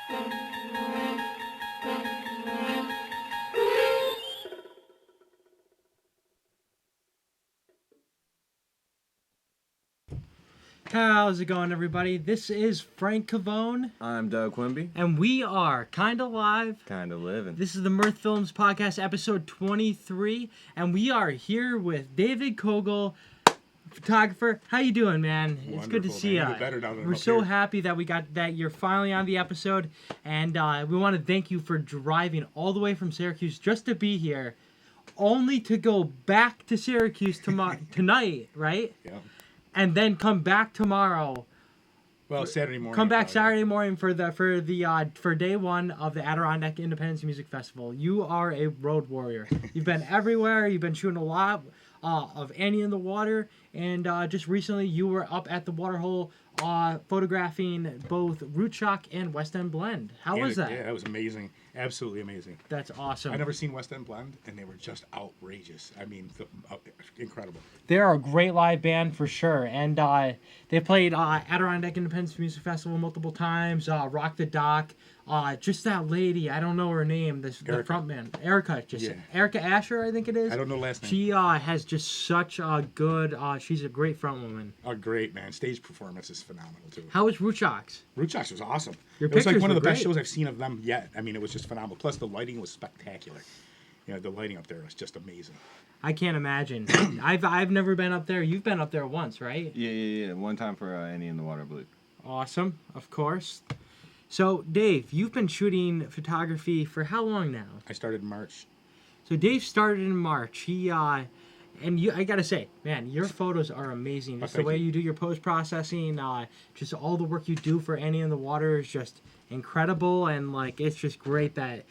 How's it going, everybody? This is Frank Cavone. I'm Doug Quimby. And we are Kinda Live. Kinda Livin. This is the Mirth Films Podcast, episode 23. And we are here with David Koegel, photographer. How you doing, man? Wonderful, it's good to see you. We're so happy that we got that you're finally on the episode. And we want to thank you for driving all the way from Syracuse just to be here, only to go back to Syracuse tonight, right? Yeah. And then come back tomorrow. Well, Saturday morning. Come back Saturday morning for day one of the Adirondack Independence Music Festival. You are a road warrior. You've been everywhere. You've been shooting a lot of Annie in the Water, and just recently you were up at the Waterhole photographing both Root Shock and West End Blend. How was that? Yeah, that was amazing. Absolutely amazing. That's awesome. I never seen West End Blend, and they were just outrageous. I mean, incredible. They're a great live band for sure, and they played Adirondack Independence Music Festival multiple times. Rock the Dock. Just that lady, I don't know her name. The frontman, Erica. Erica Asher, I think it is. I don't know last name. She has just such a good. She's a great frontwoman. Oh, great, man! Stage performance is phenomenal too. How was Root Shocks? Root Shocks was awesome. It was like one of the best shows I've seen of them yet. I mean, it was just phenomenal. Plus, the lighting was spectacular. You know, the lighting up there was just amazing. I can't imagine. I've never been up there. You've been up there once, right? Yeah. One time for Annie in the Water, I believe. Awesome, of course. So, Dave, you've been shooting photography for how long now? I started in March. So Dave started in March. I gotta say, man, your photos are amazing. Just the way you do your post processing, just all the work you do for Annie in the Water is just incredible, and like it's just great that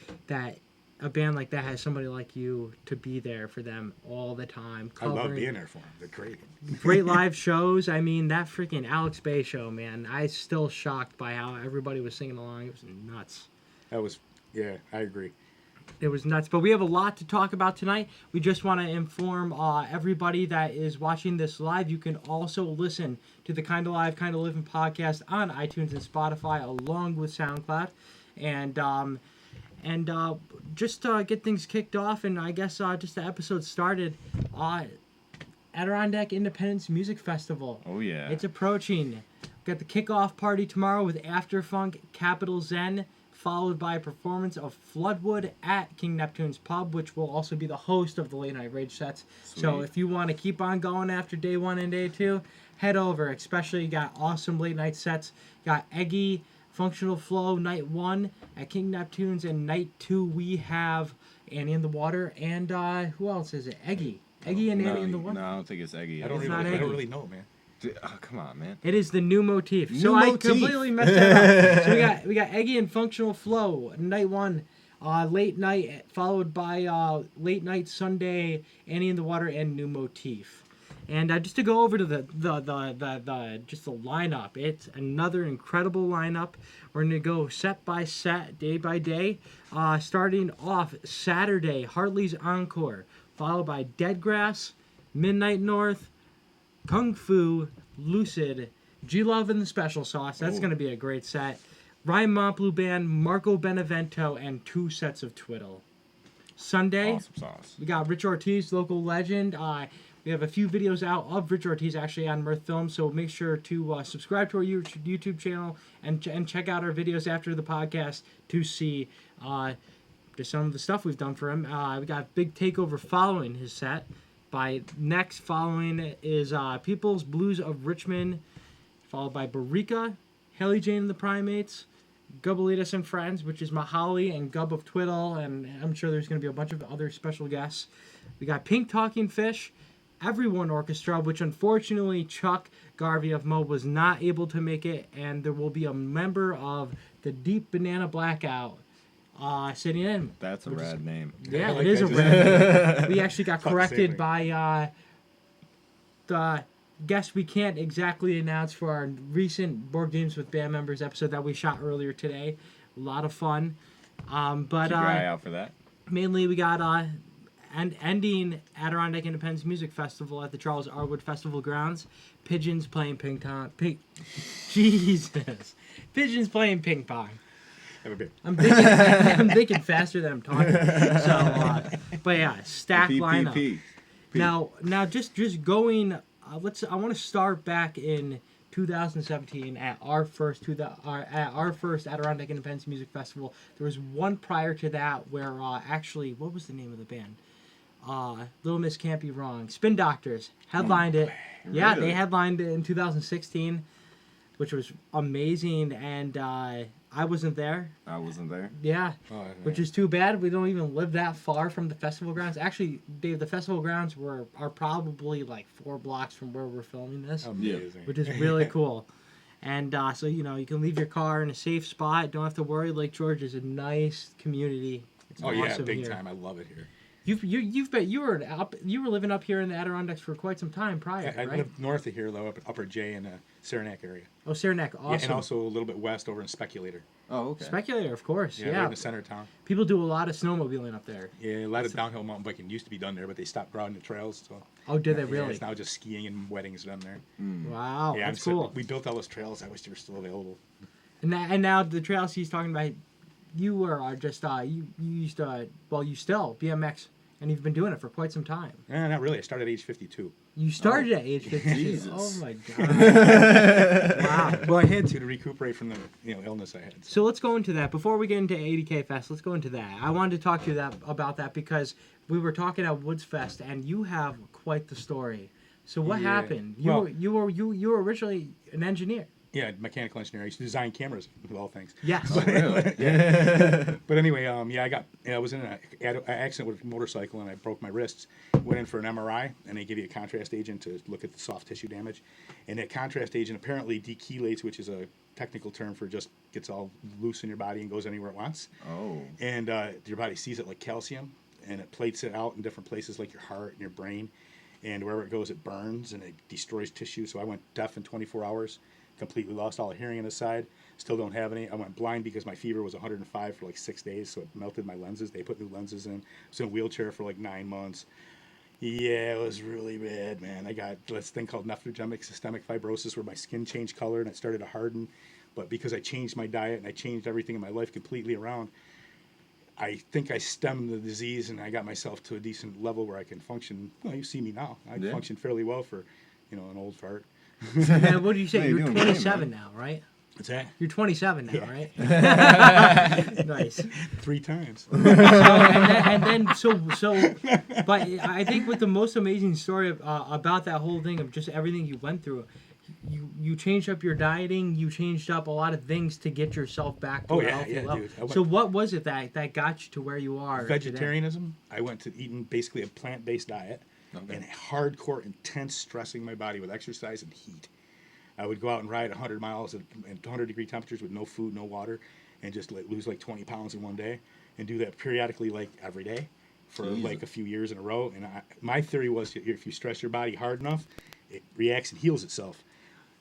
a band like that has somebody like you to be there for them all the time. I love being there for them. They're great. Great live shows. I mean, that freaking Alex Bay show, man. I'm still shocked by how everybody was singing along. It was nuts. Yeah, I agree. It was nuts. But we have a lot to talk about tonight. We just want to inform everybody that is watching this live. You can also listen to the Kinda Live, Kinda Livin' podcast on iTunes and Spotify, along with SoundCloud. And just to get things kicked off, and I guess just the episode started, Adirondack Independence Music Festival. Oh, yeah. It's approaching. We've got the kickoff party tomorrow with Afterfunk, Capital Zen, followed by a performance of Floodwood at King Neptune's Pub, which will also be the host of the Late Night Rage sets. Sweet. So if you want to keep on going after day one and day two, head over. Especially, you got awesome late night sets. You got Eggy, Functional Flow, night 1 at King Neptune's, and night 2 we have Annie in the Water, and who else is it? Eggy and Annie in the Water? No, I don't think it's Eggy. I don't really know, man. Oh, come on, man. It is the new motif. I completely messed that up. So we got Eggy and Functional Flow, night 1, late night, followed by late night Sunday, Annie in the Water, and new motif. And just to go over to the lineup, it's another incredible lineup. We're gonna go set by set, day by day. Starting off Saturday, Hartley's Encore, followed by Deadgrass, Midnight North, Kung Fu, Lucid, G-Love and the Special Sauce. That's gonna be a great set. Ryan Montbleu Band, Marco Benevento, and 2 sets of Twiddle. Sunday, awesome sauce. We got Rich Ortiz, local legend. We have a few videos out of Rich Ortiz actually on Mirth Films, so make sure to subscribe to our YouTube channel and check out our videos after the podcast to see just some of the stuff we've done for him. We got Big Takeover following his set. Following is People's Blues of Richmond, followed by Barika, Haley Jane and the Primates, Gubbelitas and Friends, which is Mahali and Gub of Twiddle, and I'm sure there's going to be a bunch of other special guests. We got Pink Talking Fish, Everyone Orchestra, which unfortunately Chuck Garvey of Mo was not able to make it, and there will be a member of the Deep Banana Blackout sitting in. That's a rad name. Yeah, it is a rad name. We actually got corrected by the guest we can't exactly announce for our recent Board Games with Band Members episode that we shot earlier today. A lot of fun. But keep your eye out for that. Mainly we got ending Adirondack Independence Music Festival at the Charles Arwood Festival grounds. Pigeons playing ping pong. Jesus. Pigeons playing ping pong. Have a beer. I'm thinking faster than I'm talking. So, but yeah, stacked lineup. PPP. Now, just going. I want to start back in 2017 at our first Adirondack Independence Music Festival. There was one prior to that where actually, what was the name of the band? Little Miss Can't Be Wrong. Spin Doctors headlined it. Yeah, Really? they headlined it in 2016, which was amazing. And I wasn't there. I wasn't there. Yeah, Oh, which is too bad. We don't even live that far from the festival grounds. Actually, Dave, the festival grounds are probably like 4 blocks from where we're filming this, amazing. which is really cool. And so you can leave your car in a safe spot. Don't have to worry. Lake George is a nice community. It's Oh yeah, awesome big here. time. I love it here. You were living up here in the Adirondacks for quite some time prior, I right? lived north of here though, up at Upper J in the Saranac area. Oh, Saranac, awesome. Yeah, and also a little bit west over in Speculator. Oh, okay. Speculator, of course. Yeah, Yeah, right in the center of town. people do a lot of snowmobiling up there. Yeah, a lot of downhill mountain biking used to be done there, but they stopped broadening the trails. So Oh, did they yeah, really? it's now just skiing and weddings done there. Wow, Yeah, that's cool. We built all those trails. I wish they were still available. And now the trails he's talking about, you were just you used to you still BMX, and you've been doing it for quite some time. Not really. I started at age 52. You started at age 52. Jesus. Oh my god! Wow. Well, I had to recuperate from the illness I had. So let's go into that. Before we get into ADK Fest, let's go into that. I wanted to talk to you about that because we were talking at Woods Fest, and you have quite the story. So what Yeah. happened? Well- You were originally an engineer. Yeah, mechanical engineer. I used to design cameras, of all things. Yes. Oh, really? But anyway, I was in an accident with a motorcycle and I broke my wrists. Went in for an MRI and they give you a contrast agent to look at the soft tissue damage. And that contrast agent apparently dechelates, which is a technical term for just gets all loose in your body and goes anywhere it wants. Oh. And your body sees it like calcium and it plates it out in different places like your heart and your brain. And wherever it goes, it burns and it destroys tissue. So I went deaf in 24 hours. Completely lost all the hearing in the side. Still don't have any. I went blind because my fever was 105 for like 6 days, so it melted my lenses. They put new lenses in. I was in a wheelchair for like 9 months. Yeah, it was really bad, man. I got this thing called nephrogenic systemic fibrosis where my skin changed color and it started to harden. But because I changed my diet and I changed everything in my life completely around, I think I stemmed the disease and I got myself to a decent level where I can function. Well, you see me now. I function fairly well for, an old fart. And what did you say? What are you You're doing, 27 now, right? What's that? You're 27 now, Yeah. right? Nice. 3 times. And then, but I think with the most amazing story about that whole thing of just everything you went through, you changed up your dieting, you changed up a lot of things to get yourself back to a healthy level. Dude. So what was it that got you to where you are? Vegetarianism. I went to eating basically a plant-based diet Okay. and hardcore, intense stressing my body with exercise and heat. I would go out and ride 100 miles at 100-degree temperatures with no food, no water, and just lose like 20 pounds in one day, and do that periodically, like every day, for like a few years in a row. And my theory was if you stress your body hard enough, it reacts and heals itself.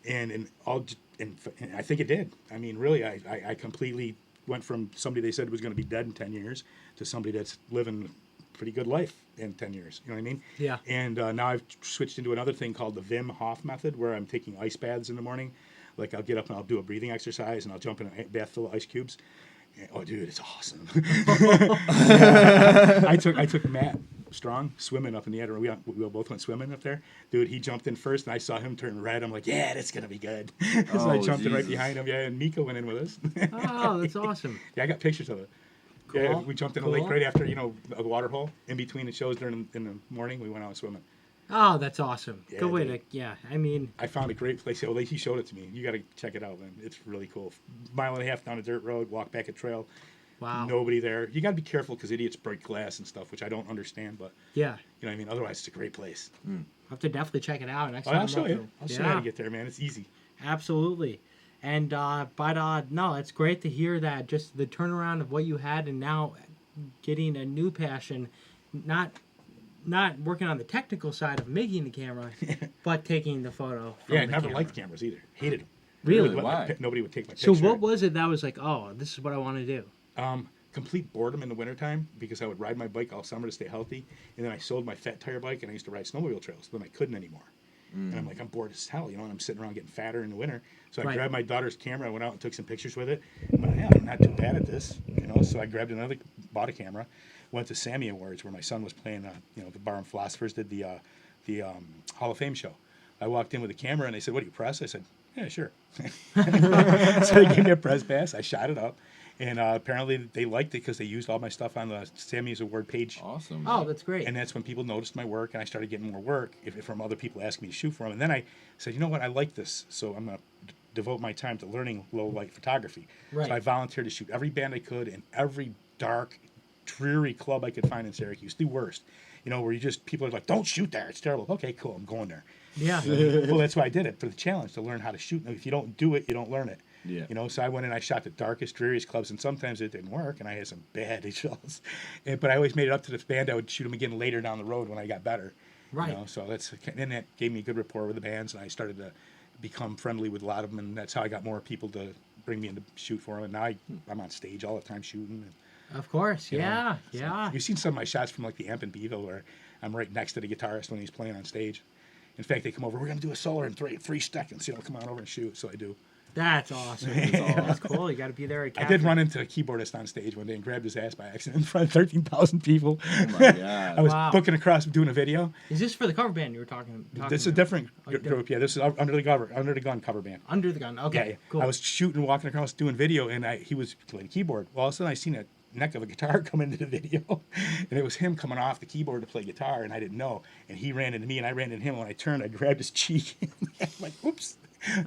And I think it did. I mean, really, I completely went from somebody they said was going to be dead in 10 years to somebody that's living a pretty good life in 10 years. You know what I mean? Yeah. And now I've switched into another thing called the Wim Hof method, where I'm taking ice baths in the morning. Like I'll get up and I'll do a breathing exercise and I'll jump in a bath full of ice cubes. And, oh, dude, it's awesome. I took Matt Strong swimming up in the Adirondack. We both went swimming up there. Dude, he jumped in first, and I saw him turn red. I'm like, yeah, that's gonna be good. So I jumped in right behind him. Yeah, and Mika went in with us. Oh, that's awesome. Yeah, I got pictures of it. Cool. Yeah, we jumped in a lake right after a water hole. In between the shows in the morning, we went out swimming. Oh, that's awesome. Yeah, Good way dude. to, I mean, I found a great place. Well, he showed it to me. You got to check it out, man. It's really cool. Mile and a half down a dirt road, walk back a trail. wow. Nobody there. You got to be careful because idiots break glass and stuff, which I don't understand. But Yeah. you know what I mean. Otherwise, it's a great place. I'll have to definitely check it out next Oh, time. I'll show I'm you. up I'll there. show you how to get there, man. It's easy. Absolutely. And no, it's great to hear that, just the turnaround of what you had and now getting a new passion, not working on the technical side of making the camera, but taking the photo from Yeah, I the never camera. liked cameras either. Hated them. Really? Why? Nobody would take my So picture. what was it that was like, oh, this is what I want to do? Complete boredom in the wintertime because I would ride my bike all summer to stay healthy. And then I sold my fat tire bike and I used to ride snowmobile trails. Then I couldn't anymore. And I'm like, I'm bored as hell, and I'm sitting around getting fatter in the winter. So I Right. grabbed my daughter's camera, I went out and took some pictures with it. I'm like, yeah, I'm not too bad at this, So I grabbed bought a camera, went to Sammy Awards where my son was playing, the Bar and Philosophers did the Hall of Fame show. I walked in with a camera and they said, "What do you press?" I said, "Yeah, sure." So they gave me a press pass. I shot it up. And apparently they liked it because they used all my stuff on the Sammy's Award page. Awesome. Oh, that's great. And that's when people noticed my work, and I started getting more work from other people asking me to shoot for them. And then I said, you know what, I like this, so I'm going to devote my time to learning low light photography. Right. So I volunteered to shoot every band I could in every dark, dreary club I could find in Syracuse, the worst. Where people are like, don't shoot there, it's terrible. Okay, cool, I'm going there. Yeah. Well, that's why I did it, for the challenge, to learn how to shoot. Now, if you don't do it, you don't learn it. Yeah. So I went in, I shot the darkest, dreariest clubs, and sometimes it didn't work, and I had some bad shots. But I always made it up to this band. I would shoot them again later down the road when I got better. Right. So and that gave me a good rapport with the bands, and I started to become friendly with a lot of them, and that's how I got more people to bring me in to shoot for them. And now I'm on stage all the time shooting. Of course. Yeah. So Yeah. you've seen some of my shots from like the Amp in Beeville where I'm right next to the guitarist when he's playing on stage. In fact, they come over, we're going to do a solo in 3 seconds. Come on over and shoot. So I do. That's awesome. That's cool. You got to be there. I did run into a keyboardist on stage one day and grabbed his ass by accident in front of 13,000 people. Oh my God. I was Wow. booking across doing a video. Is this for the cover band you were talking This is a about? different group. Yeah, this is Under the Gun cover band. Under the Gun. Okay. Yeah, Cool. I was shooting, walking across, doing video, and he was playing keyboard. Well, all of a sudden, I seen a neck of a guitar come into the video, and it was him coming off the keyboard to play guitar, and I didn't know. And he ran into me, and I ran into him. When I turned, I grabbed his cheek. I'm like, oops.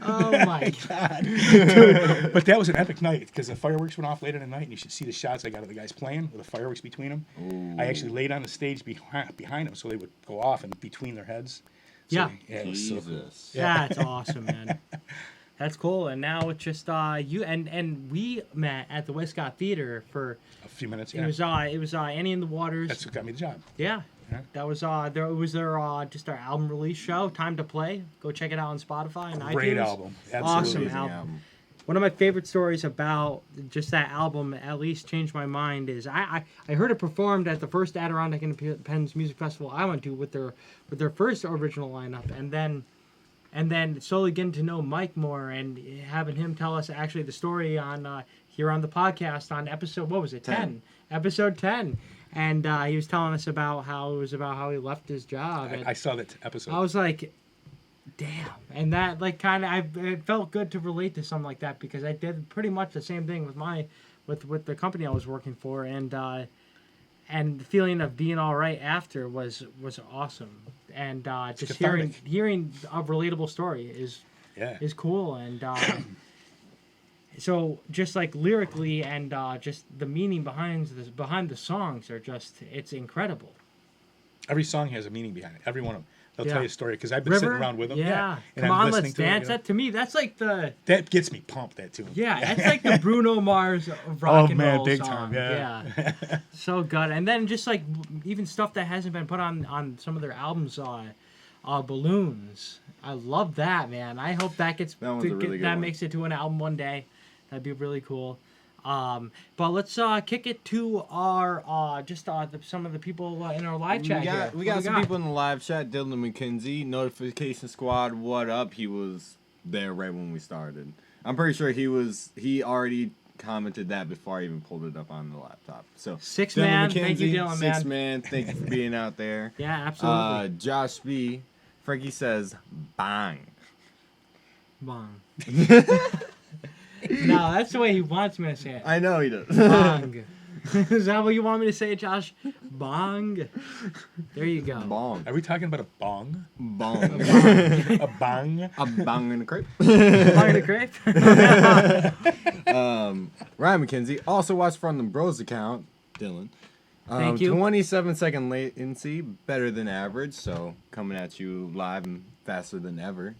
Oh my God. Dude, but that was an epic night because the fireworks went off later in the night, and you should see the shots I got of the guys playing with the fireworks between them. Ooh. I actually laid on the stage behind them so they would go off and between their heads. So Yeah. it was so cool. Jesus. That's awesome, man. That's cool. And now it's just you and we met at the Westcott Theater for A few minutes, it yeah. was Annie in the Waters. That's what got me the job. Yeah. Yeah. That was their just our album release show, Time to Play. Go check it out on Spotify and Great iTunes. album. Awesome Absolutely. Amazing album. One of my favorite stories about just that album, at least changed my mind, is I heard it performed at the first Adirondack Independence Music Festival I went to with their first original lineup, and then slowly getting to know Mike more and having him tell us actually the story on here on the podcast on episode, what was it, 10? Episode 10. And he was telling us about how he left his job. And I saw that episode. I was like, damn. And that it felt good to relate to something like that because I did pretty much the same thing with the company I was working for, and the feeling of being all right after was awesome. And just cathartic. hearing a relatable story is cool. And so just like lyrically and just the meaning behind the songs are it's incredible. Every song has a meaning behind it. Every one of them. They'll Yeah. tell you a story because I've been sitting around with them. Yeah. And Come I'm on, listening let's to it, dance. That to me, that's like that gets me pumped. That tune. it's like the Bruno Mars of rock and roll big song. time. Yeah. So good. And then just like even stuff that hasn't been put on some of their albums, Balloons. I love that, man. I hope that gets That one's a really good that one. makes it to an album one day. That'd be really cool. But let's kick it to our some of the people in our live chat here. We got some people in the live chat. Dylan McKenzie, Notification Squad, what up? He was there right when we started. I'm pretty sure he already commented that before I even pulled it up on the laptop. So Six Dylan man, McKenzie, thank you, Dylan, man. Six man, thank you for being out there. Yeah, absolutely. Josh B. Frankie says bang. Bong. No, that's the way he wants me to say it. I know he does. Bong. Is that what you want me to say, Josh? Bong. There you go. Bong. Are we talking about a bong? Bong. A bong? A bong in a crepe. Bong the grape. Ryan McKenzie also watched from the Bros account. Dylan. Thank you. 27-second latency, better than average. So coming at you live and faster than ever.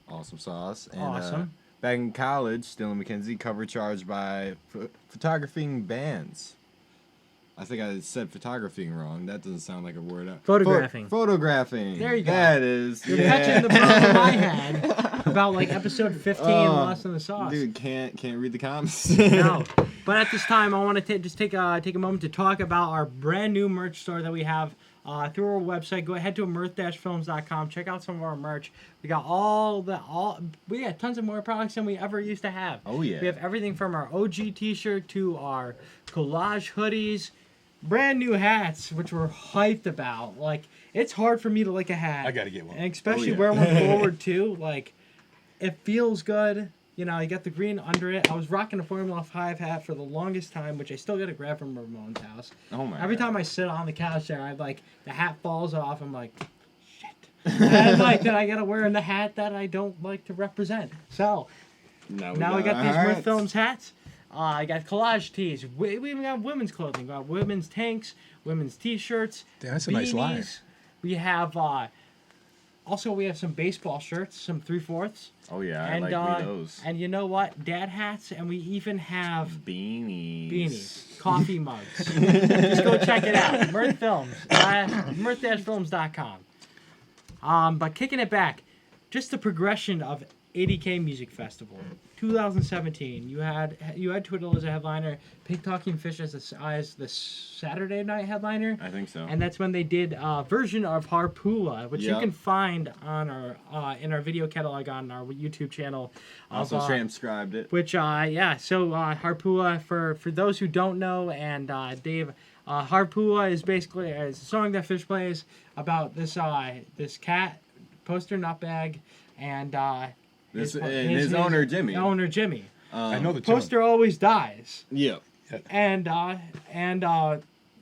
Awesome sauce. And, Awesome. Back in college, Dylan McKenzie, cover charge by photographing bands. I think I said photographing wrong. That doesn't sound like a word. Photographing. Photographing. There you go. That is. You're yeah. catching the problem I had about like episode 15, Lost in the Sauce. Dude, can't read the comments. No. But at this time, I want to just take a moment to talk about our brand new merch store that we have through our website. Go ahead to mirth-films.com. Check out some of our merch. We got we got tons of more products than we ever used to have. Oh, yeah. We have everything from our OG t-shirt to our collage hoodies, brand new hats, which we're hyped about. Like, it's hard for me to like a hat. I gotta get one. And especially Oh, yeah. wear one forward too. Like, it feels good. You know, you got the green under it. I was rocking a Formula 5 hat for the longest time, which I still got to grab from Ramon's house. Oh my Every God. time I sit on the couch there, I like the hat falls off. I'm like, shit. And like that, I got to wear the hat that I don't like to represent. So now we got these Mirth Films hats. I got collage tees. We even got women's clothing. We got women's tanks, women's t-shirts. Damn, that's a nice line. beanies. We have also we have some baseball shirts, some 3/4. Oh yeah, I And like those. and you know what? Dad hats, and we even have Beanies. coffee mugs. Just go check it out. Mirth Films, mirth-films.com. But kicking it back, just the progression of ADK Music Festival, 2017. You had Twiddle as a headliner, Pink Talking Fish as the Saturday night headliner. I think so. And that's when they did a version of Harpula, which you Yep. can find on our in our video catalog on our YouTube channel. Also transcribed it. Which So Harpula, for those who don't know, and Dave, Harpula is basically a song that Fish plays about this cat, Poster Nutbag, and His owner Jimmy. Owner Jimmy. I know the tune. Poster always dies. Yeah. And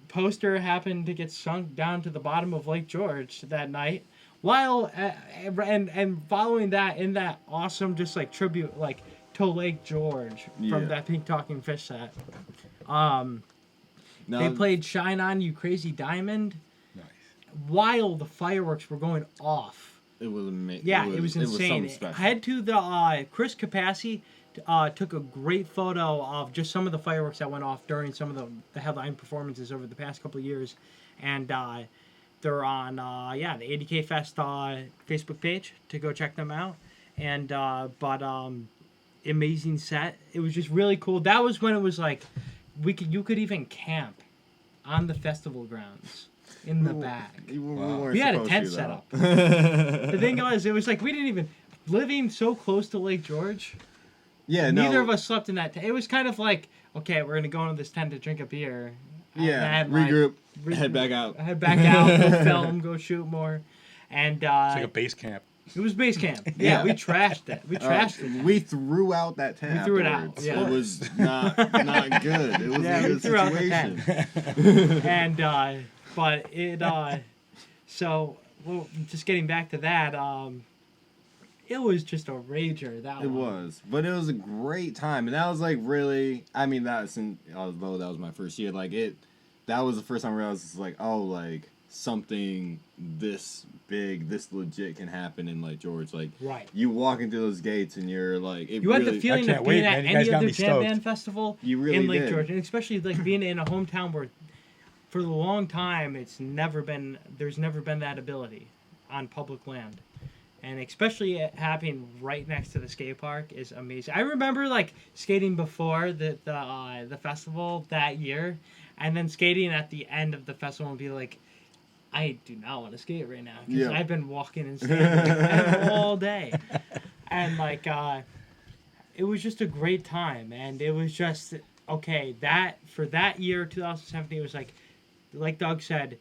Poster happened to get sunk down to the bottom of Lake George that night. While and following that, in that awesome just like tribute like to Lake George from that Pink Talking Fish set. They played "Shine On You Crazy Diamond" Nice. while the fireworks were going off. It was amazing. Yeah, it was insane. something special. Head to the Chris Capassi took a great photo of just some of the fireworks that went off during some of the headline performances over the past couple of years, and they're on the ADK Fest Facebook page to go check them out. And amazing set. It was just really cool. That was when it was like you could even camp on the festival grounds. In the back. We had a tent set up. The thing was, it was like we didn't even living so close to Lake George. Yeah, Neither of us slept in that tent. It was kind of like, okay, we're gonna go into this tent to drink a beer. Yeah, regroup, head back out. Head back out, go film, go shoot more, and It's like a base camp. it was base camp. Yeah, we trashed it. We trashed it. We threw out that tent. We threw it out, afterwards. yeah. It was not good. It was Yeah, a we good threw out the situation. And but it just getting back to that, it was just a rager. It was, but it was a great time, and that was like really. I mean, although that was my first year, like that was the first time I realized it's like, oh, like something this big, this legit can happen in like George. Like, right. You walk into those gates and you're like, you had the feeling I of can't being wait, at man. You guys any got other me jam stoked. band festival You really in Lake did. George, and especially like being in a hometown where, for a long time, there's never been that ability on public land. And especially it happening right next to the skate park is amazing. I remember like skating before the festival that year, and then skating at the end of the festival and be like, I do not want to skate right now because Yeah. I've been walking and skating all day, and like it was just a great time, and it was just okay. That for that year, 2017, it was like Doug said,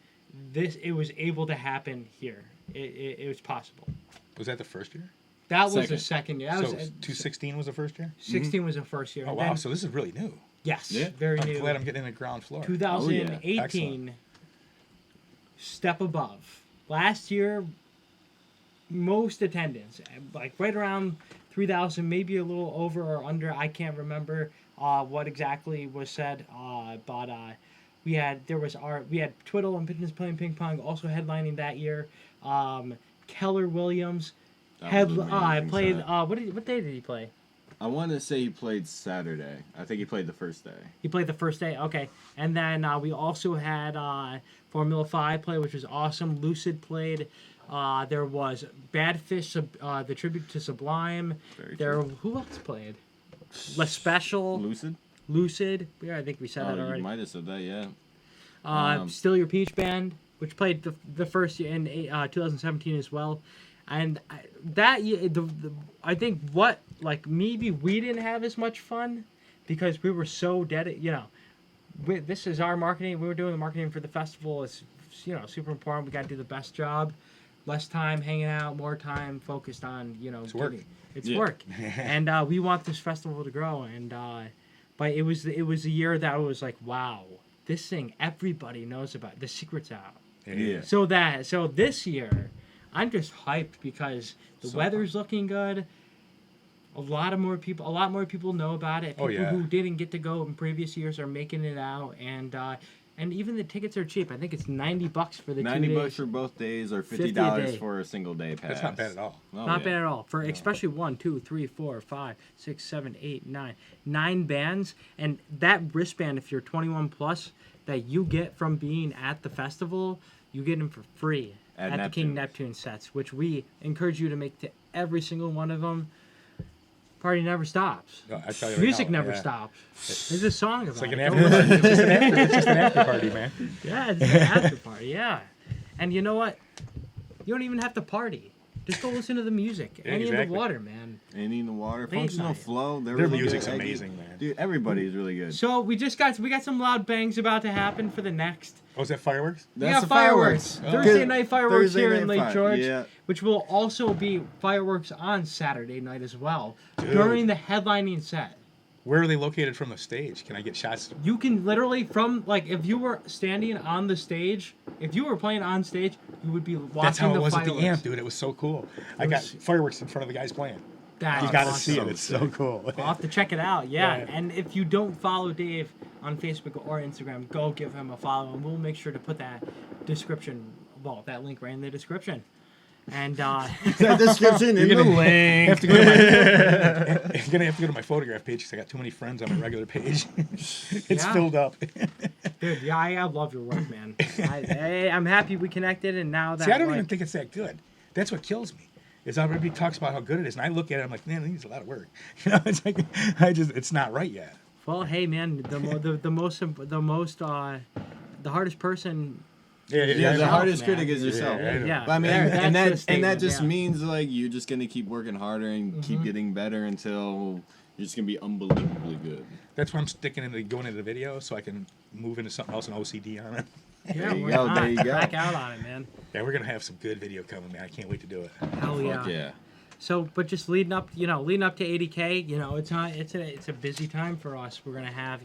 it was able to happen here. It was possible. Was that the first year? That was Second. the second year. That So was 2016 was the first year? 16 was the first year. Oh, And wow. then- So this is really new. yes, Yeah. very I'm new. glad I'm getting in the ground floor. 2018, Excellent. step above. Last year, most attendance, like right around 3,000, maybe a little over or under. I can't remember what exactly was said, but we had Twiddle and Pigeons playing ping pong, also headlining that year. Keller Williams That was an amazing played. set. What day did he play? I want to say he played Saturday. I think he played the first day. He played the first day, okay. And then we also had Formula 5 play, which was awesome. Lucid played. There was Bad Fish, the tribute to Sublime. Very true. Who else played? La Special, Lucid? Yeah, I think we said that You already. might have said that, yeah. Still Your Peach Band which played the first year in 2017 as well. And that year, I think what, like, maybe we didn't have as much fun because we were so this is our marketing. We were doing the marketing for the festival. It's, super important. We got to do the best job. Less time hanging out, more time focused on, It's work. It's work. And we want this festival to grow. And but it was a year that was like, wow, this thing everybody knows about. The secret's out. Yeah. So this year, I'm just hyped because the weather's looking good. A lot more people know about it. People who didn't get to go in previous years are making it out, and even the tickets are cheap. I think it's $90 for the 2 days. $90 for both days, or $50 day. for a single day pass. That's not bad at all. Oh, Not bad at all. For especially 1, 2, 3, 4, 5, 6, 7, 8, 9. 9 bands, and that wristband, if you're 21 plus, that you get from being at the festival, you get them for free at the King Neptune sets, which we encourage you to make to every single one of them. Party never stops. No, I tell you Music right now, never stops. There's a song about It's like it. an after party. It's just an after party, man. Yeah, it's an after party, yeah. And you know what? You don't even have to party. Just go listen to the music. Yeah, Any in the exactly. water, man. Any in the water, Late Functional night. Flow. Their really music's good. amazing, man. Dude, everybody's really good. So we got some loud bangs about to happen for the next. Oh, is that fireworks? We got fireworks. Oh. Thursday night fireworks Thursday here night in Lake George, yeah. which will also be fireworks on Saturday night as well Dude. during the headlining set. Where are they located from the stage? Can I get shots? You can literally if you were standing on the stage, if you were playing on stage, you would be watching That's how the it was fireworks. at the amp, dude. It was so cool. I got fireworks in front of the guys playing. That's You got to awesome. see it. It's so cool. I'll have to check it out. Yeah. Yeah. And if you don't follow Dave on Facebook or Instagram, go give him a follow, and we'll make sure to put that that link right in the description. And That description in the link. Have to go to my, you're gonna have to go to my photograph page because I got too many friends on my regular page. It's Yeah. filled up. dude, yeah, I love your work, man. I'm happy we connected, and now that See, I don't even think it's that good. That's what kills me. Is everybody talks about how good it is, and I look at it, I'm like, man, it needs a lot of work. It's like it's not right yet. Well, hey, man, the hardest person. Yeah, the yourself, hardest man. critic is yourself. Yeah, I know. Yeah. But I mean, That's and the that statement, just yeah. means like you're just gonna keep working harder and keep getting better until you're just gonna be unbelievably good. That's why I'm sticking into going into the video so I can move into something else and OCD on it. Yeah, There you we're go, not. there you go. Back out on it, man. Yeah, we're gonna have some good video coming, man. I can't wait to do it. Hell yeah. Fuck yeah. So, but just leading up to ADK, it's a busy time for us. We're gonna have,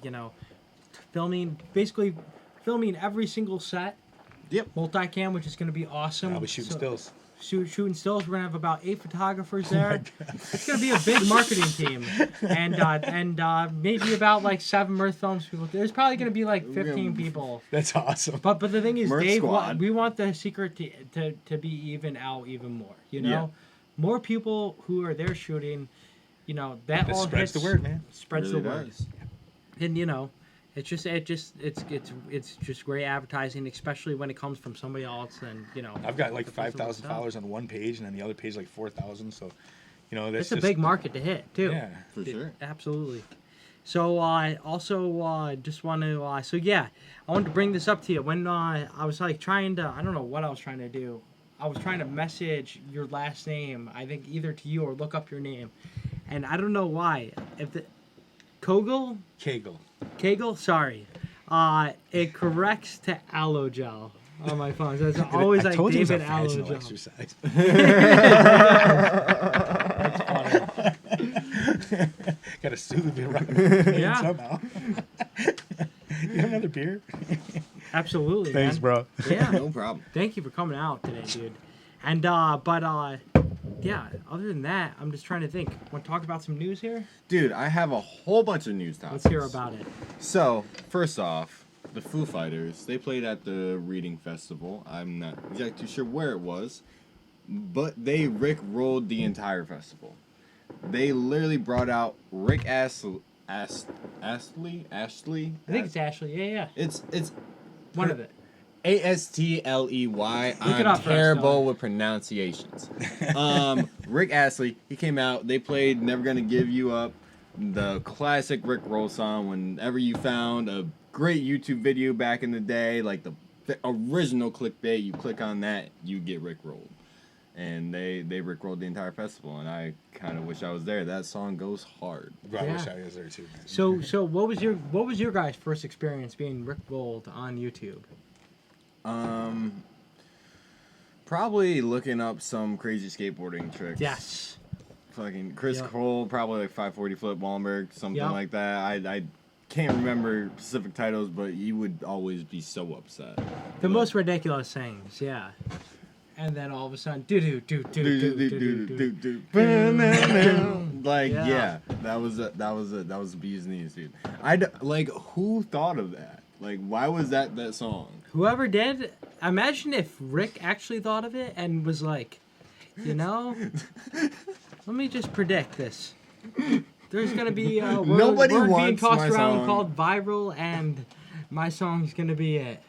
filming every single set. Yep. Multicam, which is gonna be awesome. I'll be shooting stills. Shooting stills. We're gonna have about 8 photographers there. It's gonna be a big marketing team, and maybe about like 7 Mirth Films people. There's probably gonna be like 15 people. That's awesome. But the thing is, Mirth Dave, Squad. we want the secret to be even more. Yeah. More people who are there shooting. That It all spreads hits, the word, man. Spreads Really the word. does. And it's just great advertising, especially when it comes from somebody else. And I've got like the festival 5,000 itself. followers on one page, and then the other page like 4,000. So, that's It's a just, big market to hit too. Yeah. For sure. Absolutely. So I also just want to. I wanted to bring this up to you when I was like trying to. I don't know what I was trying to do. I was trying to message your last name. I think either to you or look up your name, and I don't know why. If the Koegel, sorry. It corrects to aloe gel on my phone. So it's always I like told you it was a David aloe vaginal gel. exercise. That's funny. Got to soothe your brain Yeah. somehow. You have another beer? Absolutely, Thanks, man. bro. Yeah. No problem. Thank you for coming out today, dude. And yeah. Other than that, I'm just trying to think. Want to talk about some news here? Dude, I have a whole bunch of news topics. Let's hear about it. So, first off, the Foo Fighters, they played at the Reading Festival. I'm not exactly too sure where it was, but they Rick-rolled the entire festival. They literally brought out Rick Astley. I think it's Ashley. Yeah. It's One of it. Astley. Look it I'm up for us, terrible though. with pronunciations. Rick Astley, he came out. They played "Never Gonna Give You Up," the classic Rick roll song. Whenever you found a great YouTube video back in the day, like the original clickbait. You click on that, you get rickrolled. And they rickrolled the entire festival, and I kind of wish I was there. That song goes hard. I wish Yeah. I was there too. Man. So what was your guys' first experience being rickrolled on YouTube? Probably looking up some crazy skateboarding tricks. Yes. Fucking Chris Yep. Cole, probably like 540 flip Wallenberg, something Yep. like that. I can't remember specific titles, but he would always be so upset. The most ridiculous things, yeah. And then all of a sudden, Like Yeah. yeah, that was a bee's knees, dude. Like who thought of that? Like why was that song? Whoever did, imagine if Rick actually thought of it and was like, let me just predict this. There's gonna be a word, Nobody being wants tossed my around song. called viral, and my song's gonna be it.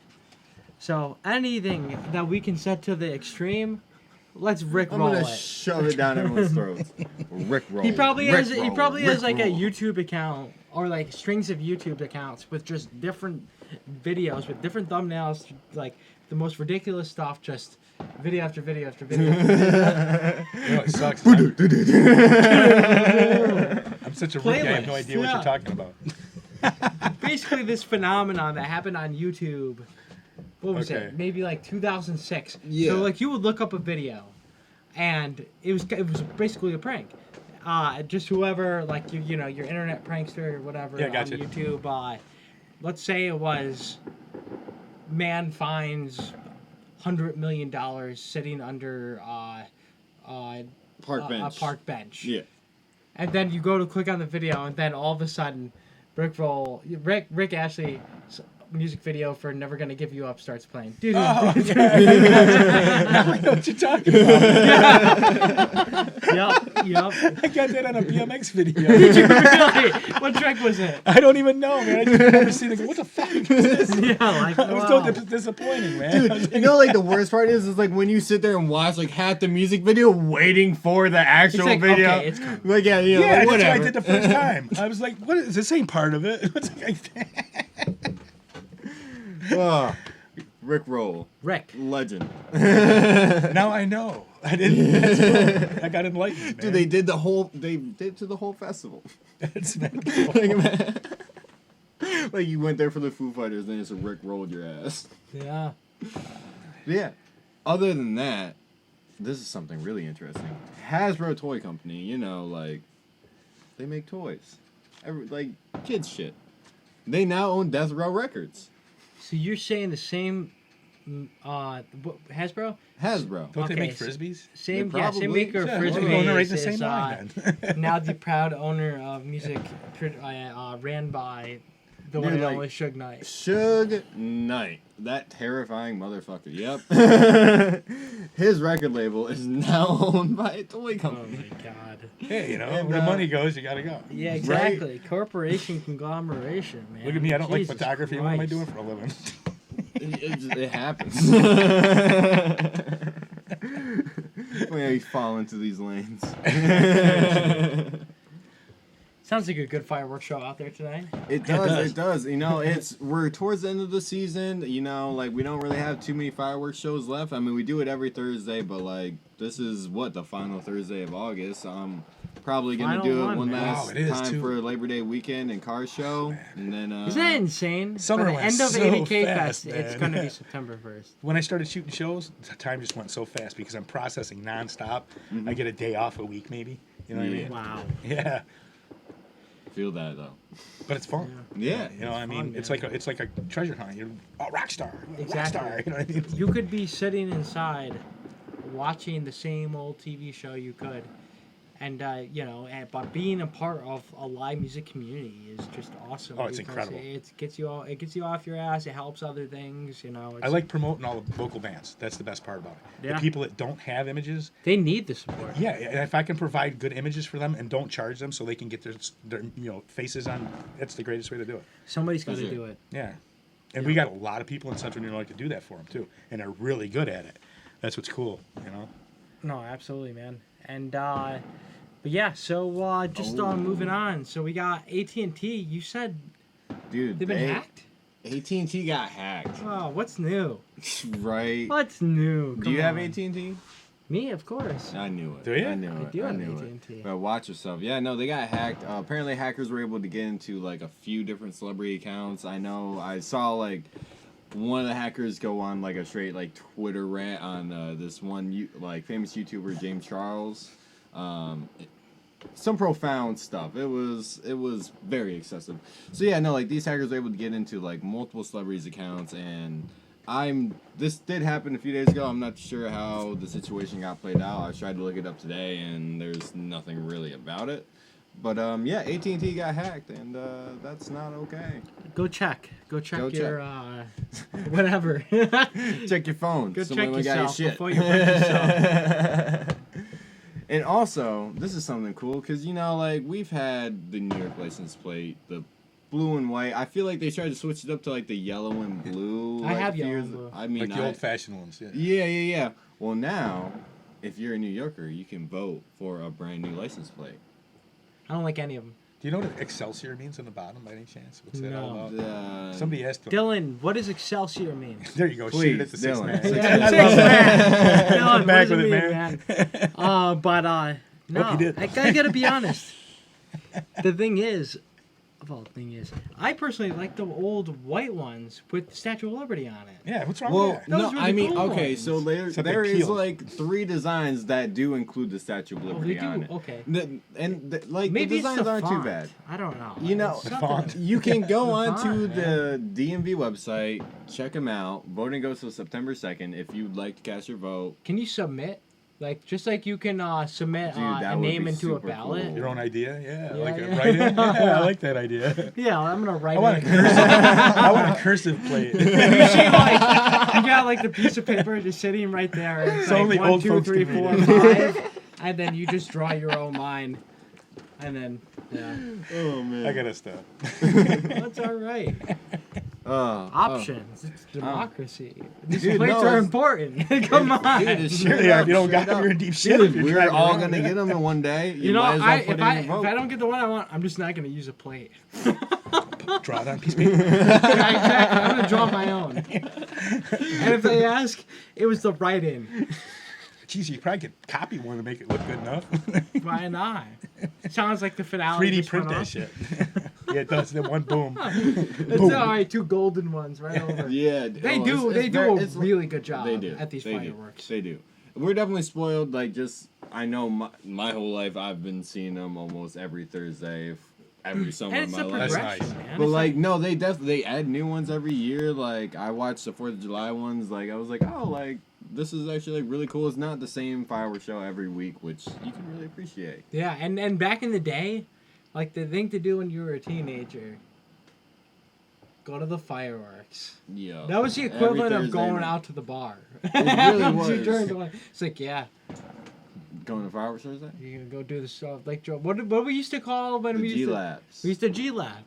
So anything that we can set to the extreme, let's I'm rickroll gonna it. shove it down everyone's throats. Rickroll. He probably has like a Rickroll. YouTube account or like strings of YouTube accounts with just different videos with different thumbnails, like the most ridiculous stuff, just video after video after video. You know what sucks? I'm such a rookie. I have no Playlist, idea what yeah. you're talking about. Basically, this phenomenon that happened on YouTube. What was Okay. it? Maybe like 2006. Yeah. So like you would look up a video, and it was basically a prank. Just whoever like you know your internet prankster or whatever Yeah, on gotcha. YouTube. Let's say it was man finds $100 million sitting under Park bench. a park bench. Yeah. And then you go to click on the video, and then all of a sudden, Rick Ashley's music video for "Never Gonna Give You Up" starts playing. Dude, Oh, yeah. Now I know what you're talking about. yep. I got that on a BMX video. Did you really? What track was it? I don't even know, man. I just remember seeing it. What the fuck is this? Yeah, like I was wow. so disappointing, man. I was Dude, like, you know, like the worst part is like when you sit there and watch like half the music video, waiting for the actual like, video. okay, it's coming. Like yeah, yeah, like, that's what I whatever. did the first time. I was like, "What is this? Ain't part of it." It's like, Rick Roll, Rick. legend. now I know. I didn't. That's cool. I got enlightened, man. Dude, they did to the whole festival. That's not cool. Like you went there for the Foo Fighters, then just Rick rolled your ass. Yeah. Yeah. Other than that, this is something really interesting. Hasbro Toy Company, you know, like they make toys, like kids shit. They now own Death Row Records. So you're saying the same, Hasbro? Hasbro. Don't they Okay, make so- frisbees? Same probably- maker of yeah, We're Frisbee frisbees. going right in the is, same line then. now the proud owner of music, ran by the one Dude, and like- only Suge Knight. Suge Knight. That terrifying motherfucker. Yep. His record label is now owned by a toy Oh company. my god. Hey, you know, And, where the money goes, you gotta go. Yeah, exactly. Corporation conglomeration, man. Look at me, I don't like Jesus photography. What am I Christ. doing for a living? It happens. Well, you fall into these lanes. Sounds like a good fireworks show out there tonight. It does. It does. You know, we're towards the end of the season. You know, like we don't really have too many fireworks shows left. I mean, we do it every Thursday, but like this is the final Thursday of August. I'm probably gonna Final do it one, one man. last Wow, it is, time too. for Labor Day weekend and car show, and then Isn't that insane? Summer By the went end of so ADK fast, Fest, it's man. going to be September 1st. When I started shooting shows, the time just went so fast because I'm processing nonstop. I get a day off a week, maybe. You know what I mean? Wow. Yeah, feel that though. but it's fun. Yeah. You know what I mean? fun, It's man. like a treasure hunt. You're a rock star. Rock Exactly. star. You know what I mean? You could be sitting inside watching the same old TV show you could. And, but being a part of a live music community is just awesome. Oh, it's because incredible. It gets you off your ass. It helps other things, you know. I like promoting all the local bands. That's the best part about it. Yeah. The people that don't have images, They need the support. yeah. And if I can provide good images for them and don't charge them, so they can get their faces on, that's the greatest way to do it. Somebody's got to That's it. do it. Yeah. And we got a lot of people in Central New York to do that for them too, and they're really good at it. That's what's cool, you know. No, absolutely, man. And but yeah, so moving on. So we got AT&T. You said Dude, they've been hacked. AT&T got hacked. Oh, what's new? Right. What's new? Do you Come have on. AT&T? Me, of course. I knew it. Do you? I knew I it. do I have knew AT&T. it. But watch yourself. Yeah, no, they got hacked. Apparently, hackers were able to get into like a few different celebrity accounts. I know. I saw like one of the hackers go on like a straight like Twitter rant on this one like famous YouTuber James Charles. Some profound stuff. It was very excessive. So yeah, no, like these hackers were able to get into like multiple celebrities' accounts, and this did happen a few days ago. I'm not sure how the situation got played out. I tried to look it up today, and there's nothing really about it. But yeah, AT&T got hacked, and that's not okay. Go check. Go check Go your whatever. Check your phone. Go Someone check got your yourself shit. before you break yourself. And also, this is something cool because like we've had the New York license plate, the blue and white. I feel like they tried to switch it up to like the yellow and blue. I like, have a few yellow years- and blue. I mean, Like the old-fashioned ones, yeah. Yeah. Well, now, if you're a New Yorker, you can vote for a brand new license plate. I don't like any of them. Do you know what Excelsior means on the bottom by any chance? What's that all No. about? Somebody asked them. Dylan, what does Excelsior mean? There you go. Please, Shoot it at the six Dylan. man. Six Yeah, man. six man. Dylan, what Back does it with it, mean, man? No, Hope you did. I gotta be honest. The thing is, I personally like the old white ones with the Statue of Liberty on it. Yeah, what's wrong Well, with that? Those no, were the I mean, cool okay, ones. so Except they there is peel. like 3 designs that do include the Statue of Oh, Liberty they do? on it. Okay. Like Maybe the it's designs the aren't font. too bad. I don't know. You know, It's The something- font. You can go The on to font, the DMV website, check them out. Voting goes till September 2nd. If you'd like to cast your vote, Can you submit? Like, just like you can submit Dude, a that would name be into a super ballot. cool. Your own idea? Yeah. Yeah, Like yeah. a write-in? Yeah, I like that idea. Yeah, I'm gonna write I want a it. cursive. I want a cursive plate. You see, like, you got like the piece of paper just sitting right there. And it's So like only 1, old 2, folks 3, can 4, read 5, and then you just draw your own line, and then yeah, oh man, I gotta stop. that's all right. Oh. Options, it's democracy. These Dude, plates no, are it's- important. Come on. Dude, it's Sure they are. If you don't got them, you're in deep shit. Dude, If you're we're driving all around, gonna yeah. get them in one day. You know, might as well if put in I your vote. don't get the one I want, I'm just not gonna use a plate. Draw it on a piece of paper. Yeah, exactly. I'm gonna draw my own. And if they ask, it was the write-in. Jeez, you probably could copy one to make it look good enough. Why not? It sounds like the finale. 3D just print went that off. shit. Yeah, it does. That one boom. It's Boom. all right. 2 golden ones right over. Yeah, They oh, do. it's They do very- a it's- really good job They do at these they fireworks. Do. They do. We're definitely spoiled. Like, just I know my whole life I've been seeing them almost every Thursday, every summer And of it's my a life. progression, nice. man. But It's like, no, they add new ones every year. Like, I watched the 4th of July ones. Like, I was like, oh, like this is actually like really cool. It's not the same fireworks show every week, which you can really appreciate. yeah, and back in the day, like the thing to do when you were a teenager, go to the fireworks. Yeah, That was the every equivalent of Thursday going night. out to the bar. really was. You turned away. It's like, yeah, Going to fireworks Thursday. you're gonna go do the stuff. Like, what we used to call when The we used to G-Laps. we used to G-Lap.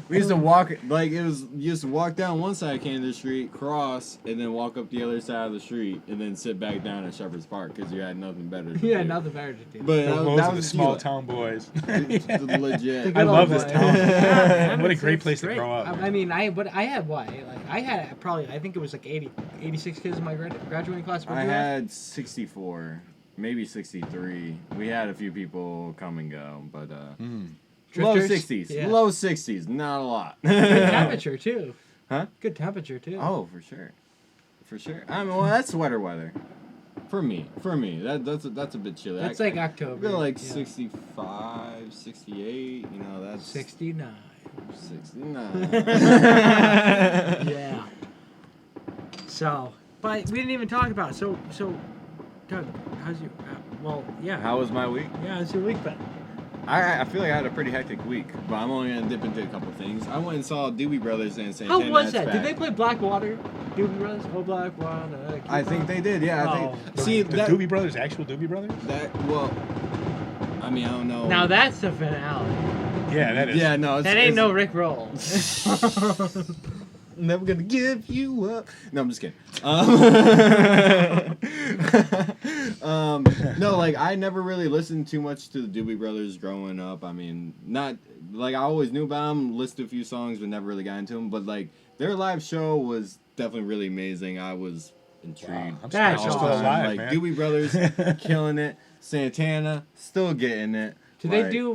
We used to walk like it was. You used to walk down one side of Kansas Street, cross, and then walk up the other side of the street, and then sit back down at Shepherd's Park because you had nothing better. To Yeah, do. nothing better to do. But Those that are the was small G-Lap. town boys. Legit. I love this boy. town. Yeah, man, What a it's great place to great. grow up. I mean, I had what? Like, I had probably, I think it was like 86 kids in my graduating class. What I did you have? had 64, maybe 63. We had a few people come and go, but low Drifters? 60s. Yeah. Low 60s, not a lot. Good temperature too. Huh? Good temperature too. Oh, for sure. For sure. I mean, well, that's sweater weather. For me. That's a bit chilly. That's I like October. feel like yeah. 65, 68, you know, that's 69. 69. Yeah. So, but we didn't even talk about it. So, Doug, how's your? Well, yeah. How was my week? Yeah, how's your week been? I feel like I had a pretty hectic week, but I'm only gonna dip into a couple things. I went and saw Doobie Brothers and Santana. How was That's that? Did Back. they play Blackwater? Doobie Brothers? Oh, Blackwater. keep I think on. they did. Yeah, I Oh. think. See The that. Doobie Brothers, actual Doobie Brothers? Well, I mean, I don't know. Now that's the finale. Yeah, that is. Yeah, no, it's, That ain't it's no Rick Roll. Never gonna give you up. No, I'm just kidding. No, like I never really listened too much to the Doobie Brothers growing up. I mean, not like I always knew about them, listened to a few songs, but never really got into them. But like their live show was definitely really amazing. I was intrigued. Wow, I'm That's still awesome. alive, Like man. Dewey Brothers killing it. Santana still getting it. Do Like, they do?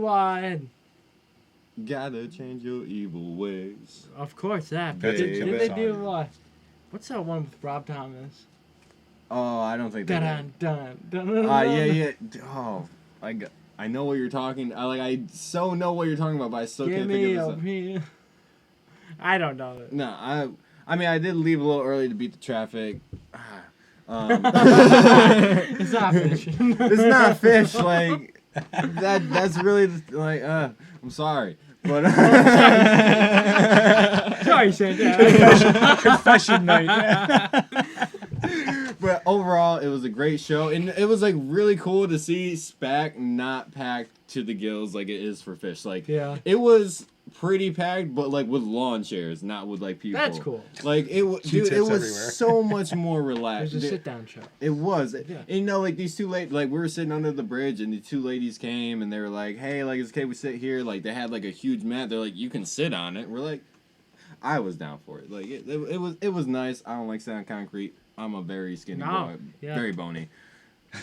Gotta change your evil ways. Of course that. That's But a did killer they song. do? What's that one with Rob Thomas? Oh, I don't think they Dun did. dun dun dun. Dun, Yeah. Oh, I know what you're talking. I so know what you're talking about, but I still Give can't me think a of this. pin. I don't know. No, I mean, I did leave a little early to beat the traffic. It's not fish. It's not fish. Like that's really like. I'm sorry, but Sorry, Santa. Confession night. but overall, it was a great show, and it was like really cool to see SPAC not packed to the gills like it is for Fish. Like, Yeah. it was pretty packed, but like with lawn chairs, not with like people. That's cool. Like it was, dude. It Q-tips was everywhere. so much more It relaxed. was a Dude, sit-down show. It was. Yeah. And, you know, like these two ladies, like we were sitting under the bridge and the two ladies came and they were like, hey, like, it's okay we sit here. Like they had like a huge mat. They're like, you can sit on it. We're like, I was down for it. Like it was nice. I don't like sitting on concrete. I'm a very skinny boy. Yeah. Very bony.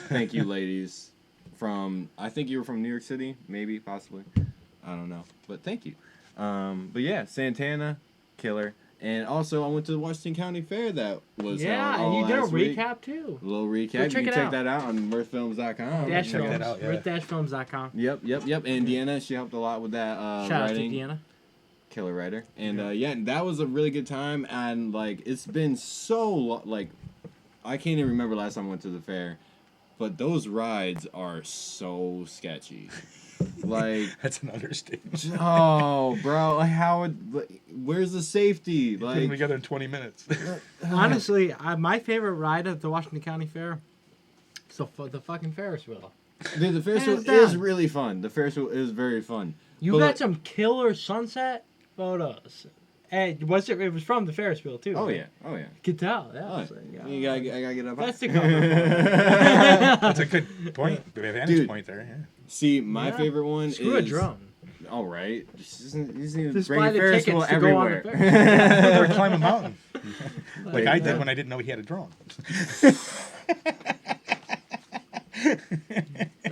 Thank you, ladies. I think you were from New York City, maybe, possibly. I don't know. But thank you. But yeah, Santana, killer. And also, I went to the Washington County Fair that was Yeah, held and all you did a last week. recap too. A little recap. Go You check can it check out. that out on mirthfilms.com. Dash check Films. that out, yeah. Mirth-films.com. Yep. And Deanna, she helped a lot with that Shout out to writing. Deanna. Killer writer. And yeah, that was a really good time. And like, it's been so like, I can't even remember last time I went to the fair. But those rides are so sketchy. Like, That's an understatement. oh, bro, like where's the safety? Put them Like, together in 20 minutes. Honestly, my favorite ride at the Washington County Fair is the fucking Ferris wheel. dude, the Ferris wheel Hands is down. really fun. The Ferris wheel is very fun. You But, got like, some killer sunset photos. And it was from the Ferris wheel too. Oh right? yeah, oh yeah. You could tell. Yeah. Oh, So, yeah. I gotta get up. That's the cover. That's a good point. Good vantage Dude. point there. Yeah. See, my Yeah. favorite one Screw is a drone. all right. Just need to Just bring buy a the Ferris tickets wheel to go on the everywhere. Ferris. Or climb a mountain. Like I Yeah. did when I didn't know he had a drone.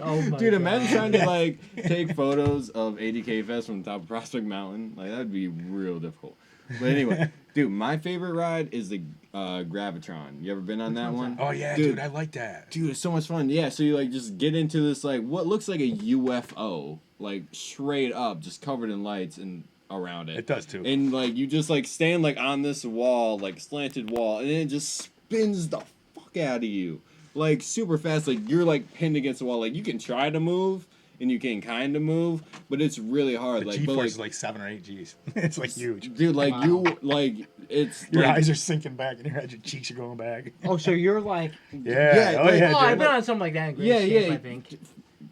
Oh my Dude, God. imagine trying to like take photos of ADK Fest from the top of Prospect Mountain. Like that'd be real difficult. But anyway, dude, my favorite ride is the Gravitron. You ever been on that one? Oh yeah, dude, I like that. Dude, it's so much fun. Yeah, so you like just get into this like what looks like a UFO, like straight up, just covered in lights and around it. It does too. And like you just like stand like on this wall, like slanted wall, and it just spins the fuck out of you. Like super fast, like you're like pinned against the wall. Like you can try to move and you can kind of move, but it's really hard. The Like, G-force but is like 7 or 8 G's. It's like huge. dude, like Wow. you like it's Your like, eyes are sinking back and your cheeks are going back. Oh, so you're like. Yeah. Yeah, Oh like- yeah. Oh, I've dude. been on something like that in Great Yeah, Shape, yeah. I think.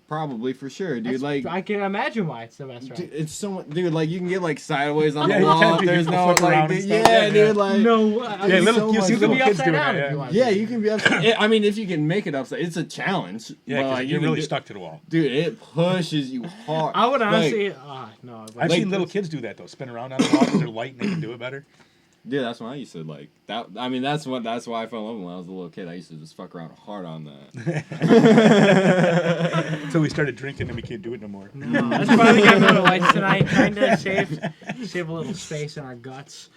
probably for sure, dude. That's- Like I can imagine why it's the best dude, ride. it's so much, dude. Like you can get like sideways on Yeah, the you wall. can, dude. There's You no can flip like, around and stuff. yeah, Yeah, dude. yeah. Like No, Yeah, There's little, so you much see you can little be kids upside doing down that. if you Yeah, want. yeah, you can be upside. I mean, if you can make it upside, it's a challenge. yeah, but, 'cause like, you you're can really do- stuck to the wall. Dude, it pushes you hard. I would Like, honestly. No. I've Like- seen little kids do that though, spin around on the wall because they're light and they can do it better. dude, that's when I used to like that. I mean, that's why I fell in love when I was a little kid. I used to just fuck around hard on that. Until we started drinking and we can't do it no more. No, that's why we got Miller Lights tonight, trying to save a little space in our guts.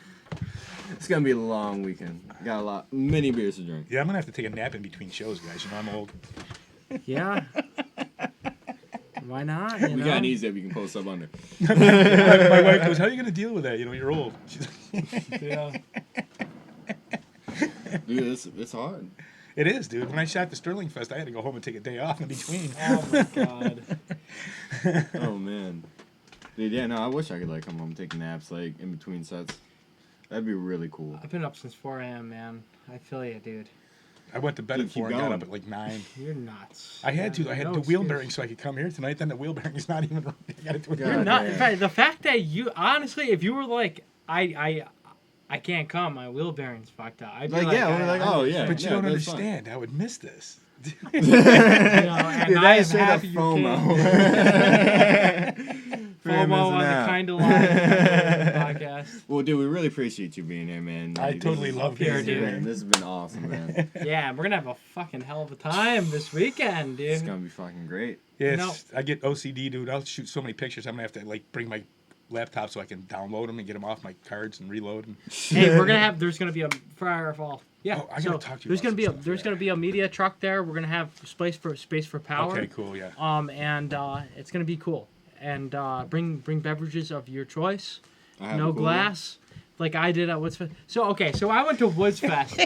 It's gonna be a long weekend. Got many beers to drink. Yeah, I'm gonna have to take a nap in between shows, guys. You know I'm old. Yeah. Why not? We got an easy that we can post up under. My wife goes, "How are you gonna deal with that? You know, you're old." She's like, Yeah. Dude, it's hard. it is, dude. When I shot the Sterling Fest, I had to go home and take a day off in between. Oh my God. Oh man. Dude, yeah, no, I wish I could like come home and take naps like in between sets. That'd be really cool. I've been up since 4 a.m., man. I feel you, dude. I went to bed Dude, at 4 keep and got going. up at like 9. You're nuts. I had to. I had No the wheel excuse. bearing so I could come here tonight. Then the wheel bearing's not even. I got to do it. God. You're not. In damn. fact, the fact that you honestly, if you were like, I can't come, my wheel bearing's fucked up. I'd be Like, yeah, we're like, oh, yeah. But you don't that's fine. understand. I would miss this. You know, and Dude, I that am is straight up happy you FOMO. came. Fear of FOMO on missing the out. Kind of Live podcast. Fest. Well, dude, we really appreciate you being here, man. I totally love here, this, dude. man. This has been awesome, man. Yeah, we're gonna have a fucking hell of a time this weekend, dude. It's gonna be fucking great. Yeah, No. I get OCD, dude. I'll shoot so many pictures. I'm gonna have to like bring my laptop so I can download them and get them off my cards and reload them. Hey, there's gonna be a Firefall. Yeah, Oh, I gotta talk to you There's about gonna some be stuff, there's yeah. gonna be a media truck there. We're gonna have space for power. Okay, cool, yeah. And it's gonna be cool. And bring beverages of your choice. I have No a cooler. glass, like I did at Woods Fest. So I went to Woods Fest.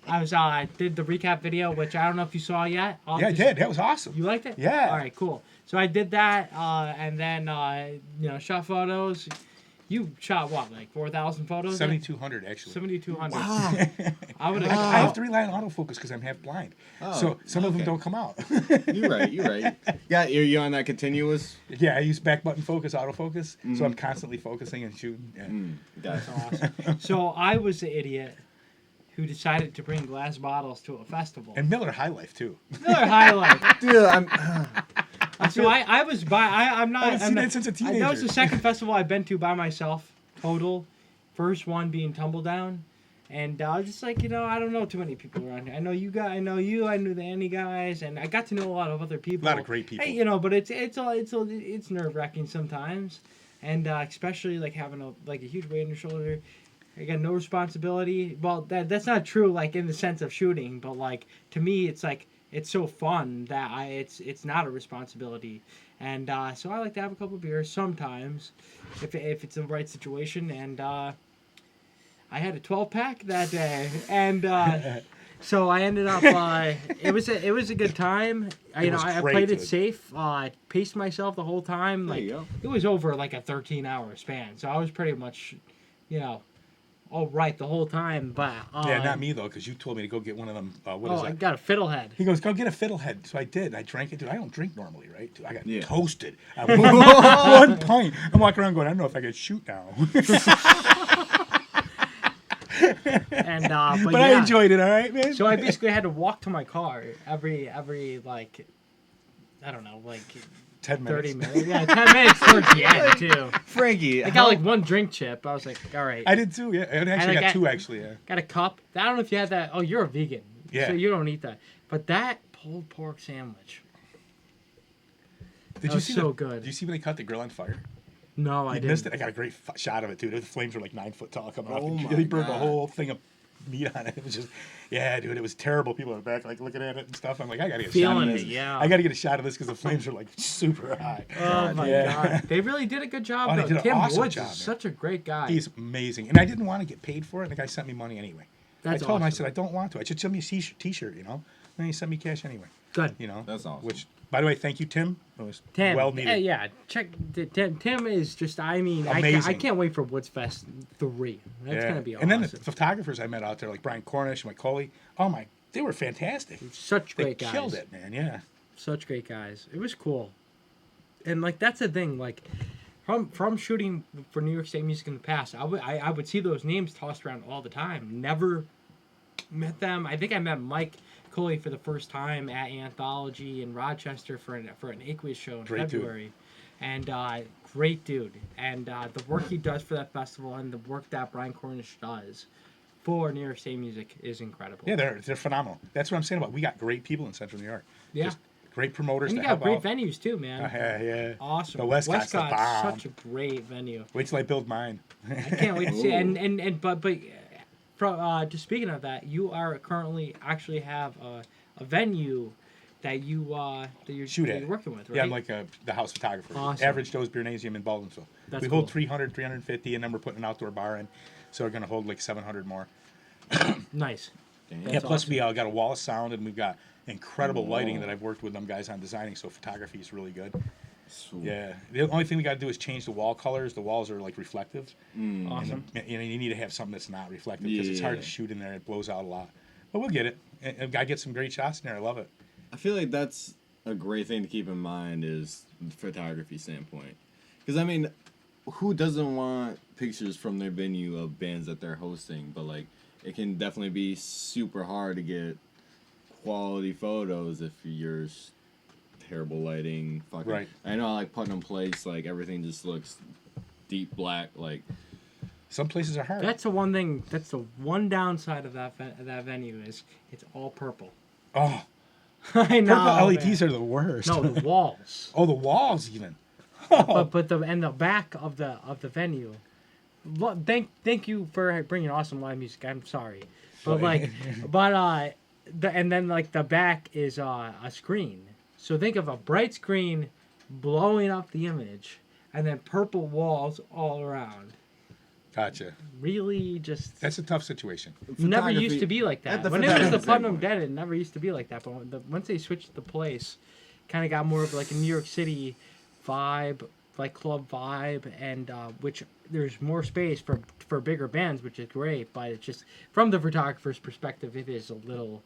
I did the recap video, which I don't know if you saw yet. Yeah, I did. That was awesome. You liked it? Yeah. All right, cool. So I did that, and then shot photos. You shot what, like 4,000 photos? 7,200 actually. 7,200. Wow. I would I have. have to rely on autofocus because I'm half blind. Oh, So some of them okay. don't come out. You're right. Yeah, you're on that continuous. Yeah, I use back button focus, autofocus, so I'm constantly focusing and shooting. Yeah. Gotcha. Awesome. So I was the idiot who decided to bring glass bottles to a festival. And Miller High Life too. Another highlight. Dude, So I was I'm not. I haven't I'm seen not- that since a That was teenager. the second festival I've been to by myself total. First one being Tumbledown, and I was just like, I don't know too many people around here. I know you guys. I know you. I knew the Andy guys, and I got to know a lot of other people. A lot of great people. Hey, but it's nerve wracking sometimes, and especially like having a huge weight on your shoulder. I got no responsibility. Well, that's not true, like in the sense of shooting, but like to me, it's like it's so fun that it's not a responsibility, and so I like to have a couple beers sometimes, if it's the right situation, and I had a 12-pack that day, and so I ended up it was a good time. I great, played it dude. safe. I paced myself the whole time. There Like you go. it was over like a 13-hour span, so I was pretty much, all right the whole time. But Yeah, not me though, because you told me to go get one of them. What is I that? got a fiddlehead. He goes, go get a fiddlehead. So I did. I drank it. Dude, I don't drink normally, right? Dude, I got Yeah. toasted. At one pint. I'm walking around going, I don't know if I can shoot now. And But I enjoyed it, all right, man? So I basically had to walk to my car every like, I don't know, like 10 minutes. 30 minutes. Yeah, 10 minutes towards the end too. Frankie, I got like one drink chip. I was like, all right. I did too, yeah. I actually I got two, actually, yeah. Got a cup. I don't know if you had that. Oh, you're a vegan. Yeah. So you don't eat that. But that pulled pork sandwich. Did That was so good. Did you see when they caught the grill on fire? No, I You didn't. missed it. I got a great shot of it, dude. The flames were like 9 foot tall coming Oh off. my They burned the God. whole thing of meat on it. It was just, yeah, dude. It was terrible. People in the back like looking at it and stuff. I'm like, I gotta get a shot Feeling of it, this. yeah. I gotta get a shot of this because the flames are like super high. Oh my Yeah. god. They really did a good job Oh, they though. did an Tim awesome Woods job, is man. such a great guy. He's amazing, and I didn't want to get paid for it. And the guy sent me money anyway. That's I told him, I awesome. said, I don't want to. I should send me a T-shirt, And he sent me cash anyway. Good. That's awesome. Which, by the way, thank you, Tim. It was Tim, well needed. yeah, check. Tim is just. I mean, I Amazing. can't wait for Woods Fest 3. That's gonna be awesome. And then the photographers I met out there, like Brian Cornish and McCauley, they were fantastic. Such They great guys. killed it, man. Yeah. Such great guys. It was cool. And like that's the thing. Like from shooting for New York State Music in the past, I would see those names tossed around all the time. Never met them. I think I met Mike Coley for the first time at Anthology in Rochester for an Aqueous show in Great dude. February. And great dude. And the work he does for that festival and the work that Brian Cornish does for New York State Music is incredible. Yeah, they're phenomenal. That's what I'm saying about. We got great people in Central New York. Yeah. Just great promoters And you to got help great out. venues too, man. Yeah. Awesome. The Westcott's the bomb. such a great venue. Wait till I build mine. I can't wait to see. Ooh. And but from just speaking of that, you are currently actually have a venue that you're Shoot that at. you're working with, right? Yeah, I'm like the house photographer. Awesome. Average Joe's Beernasium in Baldwinsville. That's we cool. hold 300, 350, and then we're putting an outdoor bar in. So we're going to hold like 700 more. Nice. Damn. Yeah, That's plus awesome. we got a wall of sound, and we've got incredible lighting that I've worked with them guys on designing, so photography is really good. Sweet. Yeah, the only thing we got to do is change the wall colors. The walls are like reflective. Awesome. And you need to have something that's not reflective because it's hard to Yeah. shoot in there. It blows out a lot. But we'll get it. And I get some great shots in there. I love it. I feel like that's a great thing to keep in mind is the photography standpoint. Because, I mean, who doesn't want pictures from their venue of bands that they're hosting? But, like, it can definitely be super hard to get quality photos if you're terrible lighting. Fucking, Right. I know, like, Putnam Place, like, everything just looks deep black, like... Some places are hard. That's the one thing. That's the one downside of that venue is it's all purple. Oh, I know. purple LEDs man. are the worst. No, the walls. Oh, the walls even. But the back of the venue. Thank you for bringing awesome live music. I'm sorry, but and then like the back is a screen. So think of a bright screen blowing up the image, and then purple walls all around. Gotcha. Really, just That's a tough situation. never used to be like that. At the When it was the photography Putnam standpoint. Dead, it never used to be like that. But once they switched the place, kind of got more of like a New York City vibe, like club vibe, and which there's more space for bigger bands, which is great. But it's just from the photographer's perspective, it is a little.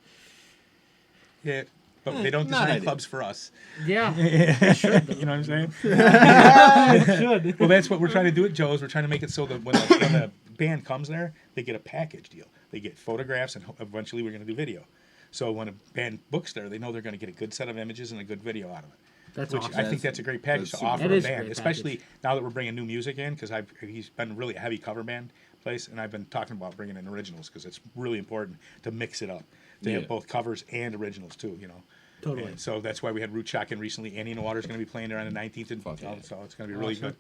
Yeah, but they don't not design ideal. clubs for us. Yeah, You know what I'm saying? it should. Well, that's what we're trying to do at Joe's. We're trying to make it so that when the band comes there, they get a package deal. They get photographs, and eventually we're going to do video. So when a band books there, they know they're going to get a good set of images and a good video out of it. That's Which awesome. I think that's a great package That's to offer It a is a band, great especially package. now that we're bringing new music in, because he's been really a heavy cover band place, and I've been talking about bringing in originals because it's really important to mix it up, to Yeah. have both covers and originals too, you know. Totally. And so that's why we had Root Shock in recently. Annie in the Water is going to be playing there on the 19th, and Fuck yeah. so it's going to be really Awesome.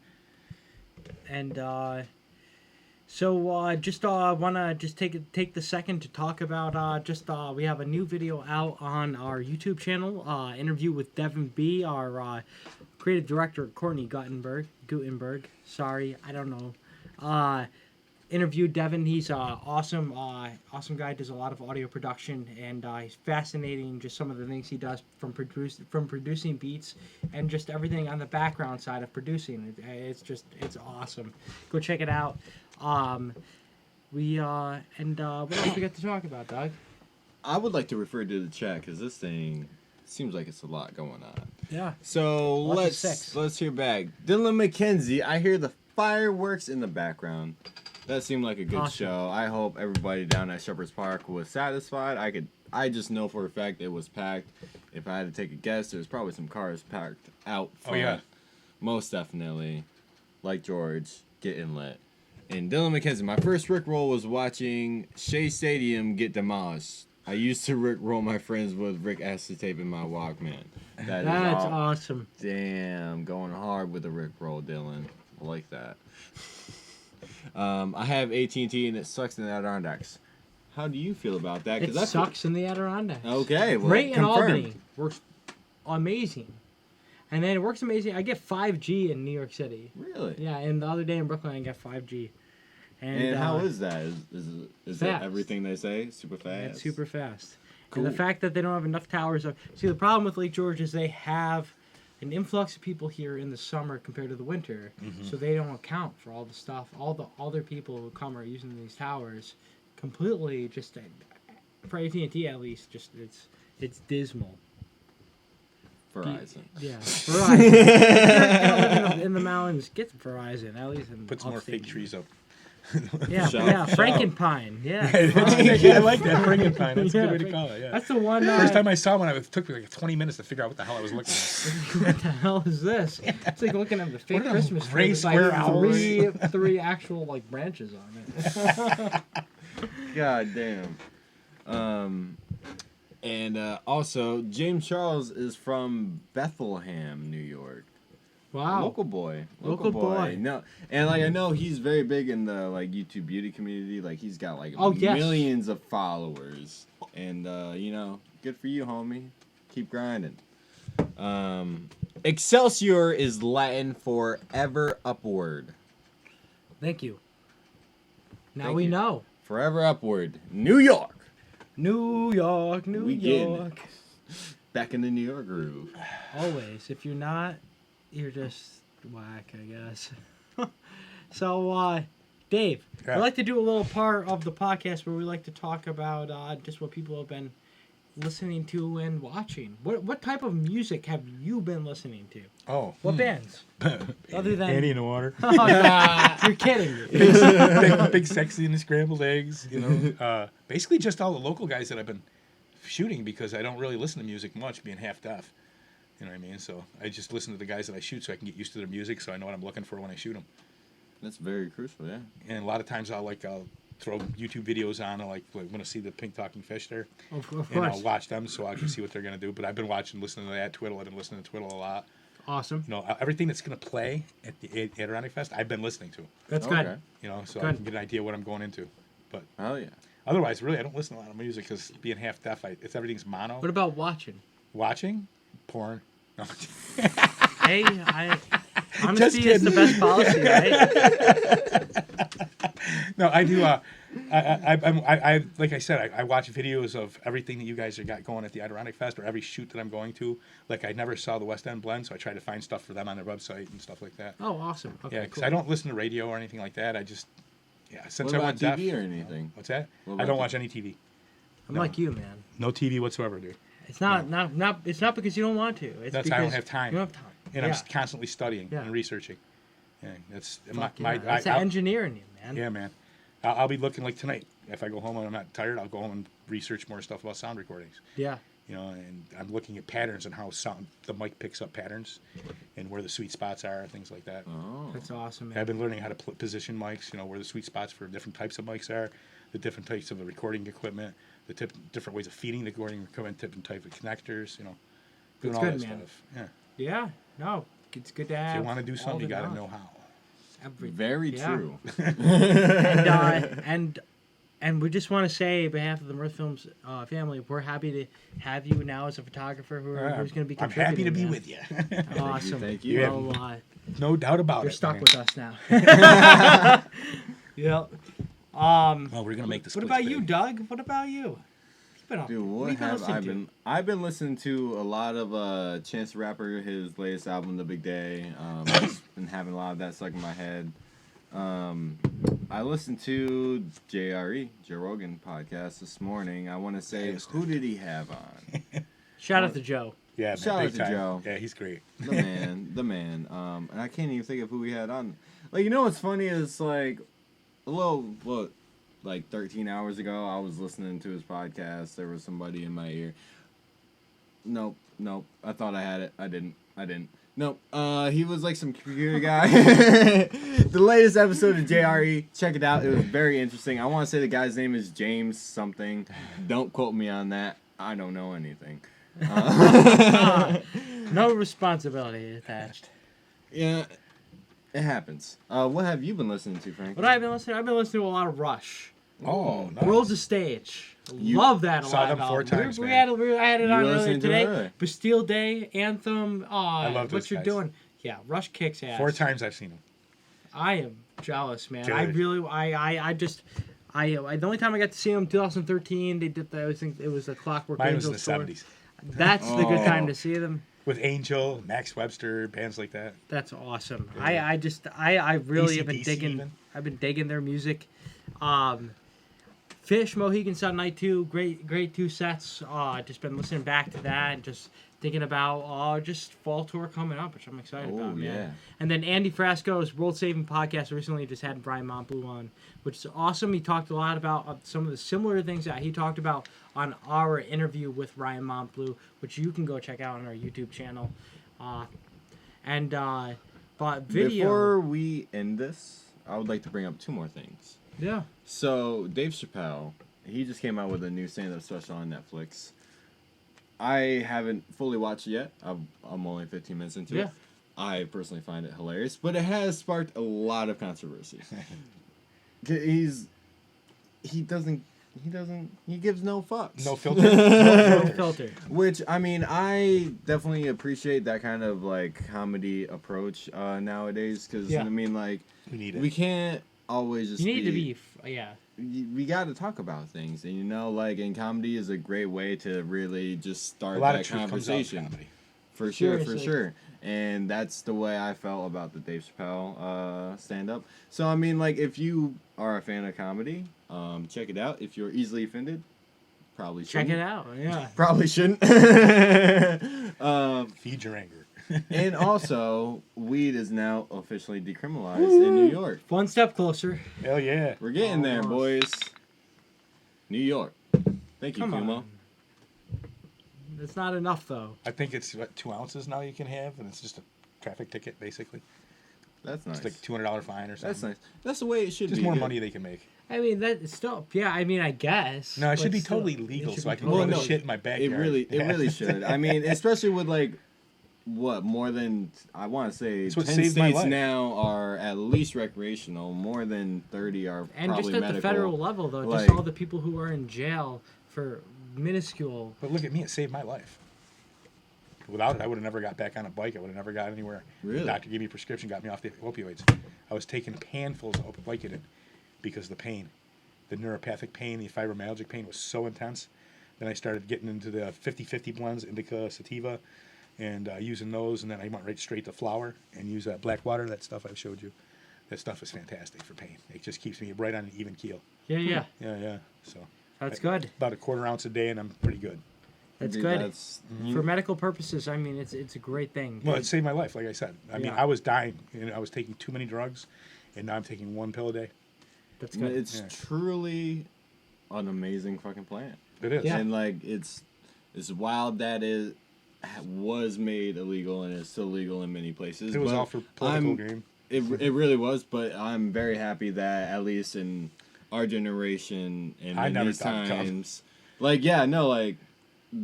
good. And so just wanna just take the second to talk about we have a new video out on our YouTube channel. Interview with Devin B, our creative director Courtney Gutenberg. Sorry, I don't know. Interviewed Devin. He's awesome guy. Does a lot of audio production, and he's fascinating. Just some of the things he does from producing beats and just everything on the background side of producing. It's awesome. Go check it out. What else we got to talk about, Doug? I would like to refer to the chat because this thing seems like it's a lot going on. Yeah. So Lots of sex. let's hear back. Dylan McKenzie, I hear the fireworks in the background. That seemed like a good Awesome. show. I hope everybody down at Shepherd's Park was satisfied. I just know for a fact it was packed. If I had to take a guess, there's probably some cars packed out front. Oh, yeah. Most definitely. Like George, getting lit. And Dylan McKenzie, my first Rickroll was watching Shea Stadium get demolished. I used to Rickroll my friends with Rick acetate in my Walkman. That's all. awesome. Damn, going hard with the Rickroll, Dylan. I like that. I have AT&T and it sucks in the Adirondacks. How do you feel about that? It sucks in the Adirondacks. Okay, well, Great in confirmed. Albany. Works amazing. And then it works amazing. I get 5G in New York City. Really? Yeah, and the other day in Brooklyn I got 5G. And how is that? Is that fast. everything they say? Super fast? It's super fast. Cool. And the fact that they don't have enough towers. See, the problem with Lake George is they have an influx of people here in the summer compared to the winter, so they don't account for all the stuff. All the other people who come are using these towers completely. Just for AT&T at least, just it's dismal. Verizon. Yeah, Verizon. If you're gonna live in the mountains, get Verizon at least. In Put some more upstate. fake trees up. Yeah, Shout- yeah, shout. Frankenpine. Yeah, I like that Frankenpine. That's a Yeah, good way to call it. Yeah. that's the one. First time I saw one, it took me like 20 minutes to figure out what the hell I was looking at. What the hell is this? It's like looking at the fake What are Christmas those tree. gray with, square like three actual like branches on it. God damn. And also, James Charles is from Bethlehem, New York. Wow. Local boy. Local boy. No, and like I know he's very big in the like YouTube beauty community. Like he's got like Oh, yes. millions of followers, and you know, good for you, homie. Keep grinding. Excelsior is Latin for ever upward. Thank you. Now Thank we you. know. Forever upward. New York. New York, New We getting it. York. Back in the New York groove. Always. If you're not, you're just whack, I guess. So, Dave, Yeah. I'd like to do a little part of the podcast where we like to talk about just what people have been listening to and watching. What type of music have you been listening to? Oh. What bands? Other than Annie in the Water. Oh, nah, you're kidding me. big Sexy and the Scrambled Eggs. You know, basically just all the local guys that I've been shooting because I don't really listen to music much, being half deaf. You know what I mean? So I just listen to the guys that I shoot so I can get used to their music so I know what I'm looking for when I shoot them. That's very crucial, yeah. And a lot of times I'll throw YouTube videos on. I like want to see the pink talking fish there, Of and course. I'll watch them so I can see what they're gonna do. But I've been listening to that Twiddle. I've been listening to Twiddle a lot. Awesome. You know, everything that's gonna play at the Adirondack Fest, I've been listening to. That's Okay. good. You know, so I Good. can get an idea what I'm going into. But Oh yeah. otherwise, really, I don't listen to a lot of music because being half deaf, everything's mono. What about watching? Watching porn. No. Hey, honesty is the best policy, right? No, I do. I like I said, I watch videos of everything that you guys have got going at the Adirondack Fest or every shoot that I'm going to. Like I never saw the West End Blend, so I try to find stuff for them on their website and stuff like that. Oh, awesome. Okay, Yeah, because cool. I don't listen to radio or anything like that. I just since What I about went deaf. TV or anything? What's that? What I about don't the- watch any TV. I'm no. like you, man. No TV whatsoever, dude. It's not it's not because you don't want to. It's That's because I don't have time. You don't have time. And yeah. I'm constantly studying Yeah. and researching. Yeah, that's Fuck my yeah. That's the engineer in you, man. yeah, man. I'll be looking like tonight. If I go home and I'm not tired, I'll go home and research more stuff about sound recordings. Yeah. You know, and I'm looking at patterns and how the mic picks up patterns, and where the sweet spots are, things like that. Oh. That's awesome, man. I've been learning how to position mics. You know, where the sweet spots for different types of mics are, the different types of the recording equipment, the different ways of feeding the recording equipment, different type of connectors. You know, doing That's all good, that man. stuff. Yeah. Yeah. No, it's good to have. If you want to do all something, you the got to knowledge. know how. Everything. Very Yeah. true. And we just want to say, on behalf of the Mirth Films family, we're happy to have you now as a photographer who's going to be I'm contributing. happy to be man. with you. Awesome. Thank you. Well, No doubt about you're it. stuck man. with us now. Yep. Oh, we're gonna make this. What about you, Doug? What about you? You've been Dude, what have you been have listening I to? been? I've been listening to a lot of Chance the Rapper, his latest album, The Big Day. I've just been having a lot of that stuck in my head. I listened to JRE, Joe Rogan podcast this morning. I want to say, who did he have on? Shout out to Joe. Yeah, man, Shout out big to time. Joe. Yeah, he's great. The man. And I can't even think of who he had on. Like, you know what's funny is like like 13 hours ago, I was listening to his podcast. There was somebody in my ear. Nope. I thought I had it. I didn't. Nope. He was like some computer guy. The latest episode of JRE, check it out. It was very interesting. I want to say the guy's name is James something. Don't quote me on that. I don't know anything. No responsibility attached. Yeah, it happens. What have you been listening to, Frank? What I've been listening to a lot of Rush. Oh, nice. World's a Stage. You Love that a saw lot. them 4 album. times, We man. had it You on were earlier listening to it today. earlier. Bastille Day, Anthem. I love What those you're guys. doing? Yeah, Rush kicks ass. 4 times I've seen him. I am jealous, man. Good. I really, the only time I got to see them, 2013. They did I think it was the Clockwork Mine was in Angel the tour. 70s. That's the good Oh. time to see them. With Angel, Max Webster, bands like that. That's awesome. Yeah. I really have been AC/DC digging. even. I've been digging their music. Fish, Mohegan Sun Night 2, great 2 sets. Just been listening back to that and just thinking about just fall tour coming up, which I'm excited Oh, about, man. yeah. And then Andy Frasco's World Saving Podcast recently just had Brian Montbleu on, which is awesome. He talked a lot about some of the similar things that he talked about on our interview with Ryan Montbleu, which you can go check out on our YouTube channel. But video. Before we end this, I would like to bring up 2 more things. Yeah. So, Dave Chappelle, he just came out with a new stand-up special on Netflix. I haven't fully watched it yet. I'm only 15 minutes into it. I personally find it hilarious, but it has sparked a lot of controversy. He gives no fucks. No filter. No filter. Which, I mean, I definitely appreciate that kind of, like, comedy approach nowadays, because, Yeah. I mean, like, We need it. we can't always just You need to be, yeah. we got to talk about things, and, you know, like, and comedy is a great way to really just start a lot that of truth comes out of conversation. comedy. For sure, Seriously. for sure. And that's the way I felt about the Dave Chappelle stand-up. So, I mean, like, if you are a fan of comedy, check it out. If you're easily offended, probably shouldn't. Check it out. Yeah. Probably shouldn't. Feed your anger. And also, weed is now officially decriminalized in New York. One step closer. Hell yeah. We're getting there, Almost. boys. New York. Thank you, Come Kumo. on. It's not enough, though. I think it's, 2 ounces now you can have, and it's just a traffic ticket, basically. That's nice. It's like $200 fine or something. That's nice. That's the way it should Just be. more yeah. money they can make. I mean, that's still, yeah, I mean, I guess. No, it should but be still, totally it legal should so be I can totally grow the no, shit in my backyard. It really should. I mean, especially with like, what, more than, I want to say, It's what 10 saved my states life. now are at least recreational. More than 30 are And probably just at medical. the federal level, though, just like- all the people who are in jail for minuscule. But look at me, it saved my life. Without it, I would have never got back on a bike. I would have never got anywhere. Really? The doctor gave me a prescription, got me off the opioids. I was taking handfuls of Vicodin because of the pain. The neuropathic pain, the fibromyalgic pain was so intense. Then I started getting into the 50-50 blends, indica, sativa, and using those. And then I went right straight to flower and use black water, that stuff I've showed you. That stuff is fantastic for pain. It just keeps me right on an even keel. Yeah, yeah. Yeah. So That's good. about a quarter ounce a day, and I'm pretty good. That's Dude, good. that's- For medical purposes, I mean, it's a great thing. Well, it saved my life, like I said. I mean, Yeah. I was dying, and I was taking too many drugs, and now I'm taking 1 pill a day. That's good. It's Yeah. truly an amazing fucking plant. It is. Yeah. And like it's wild that it was made illegal and is still legal in many places. It was but all for political I'm- gain. It really was, but I'm very happy that at least in our generation and I in never these thought it'd come. times, like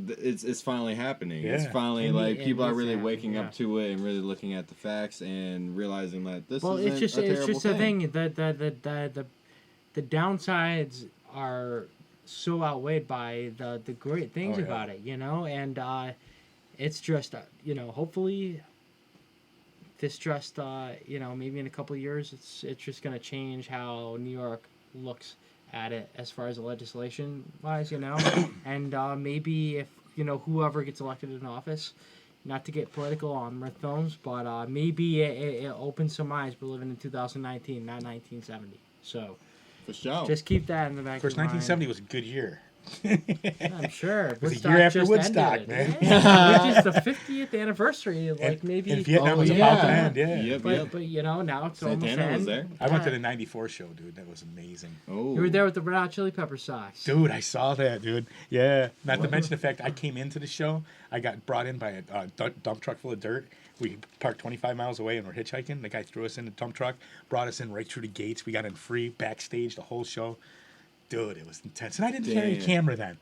it's finally happening. It's Yeah. finally And like it people are is really happening, waking yeah. up to it and really looking at the facts and realizing that this Well, isn't it's a terrible just a thing. thing that the downsides are so outweighed by the great things Oh, yeah. about it, you know, and it's just hopefully this just maybe in a couple of years it's just gonna change how New York looks at it as far as the legislation wise, and maybe if whoever gets elected in office. Not to get political on Mirth Films, but maybe it opens some eyes. We're living in 2019, not 1970. So For sure. just keep that in the back Of course, of your 1970 was a good year. mind. I'm sure. It was a Woodstock year after just Woodstock, ended. man. Yeah, which is the 50th anniversary. Like And- maybe. and Vietnam was Oh, about to yeah. end, yeah. Yep, But, yep. but now it's almost Santana end. was there. I went to Yeah. the 94 show, dude. That was amazing. Oh. You were there with the Red Hot Chili Pepper socks. Dude, I saw that, dude. Yeah. Not to mention the fact I came into the show. I got brought in by a dump truck full of dirt. We parked 25 miles away and we're hitchhiking. The guy threw us in the dump truck, brought us in right through the gates. We got in free, backstage, the whole show. Dude, it was intense. And I didn't carry a Damn. camera then.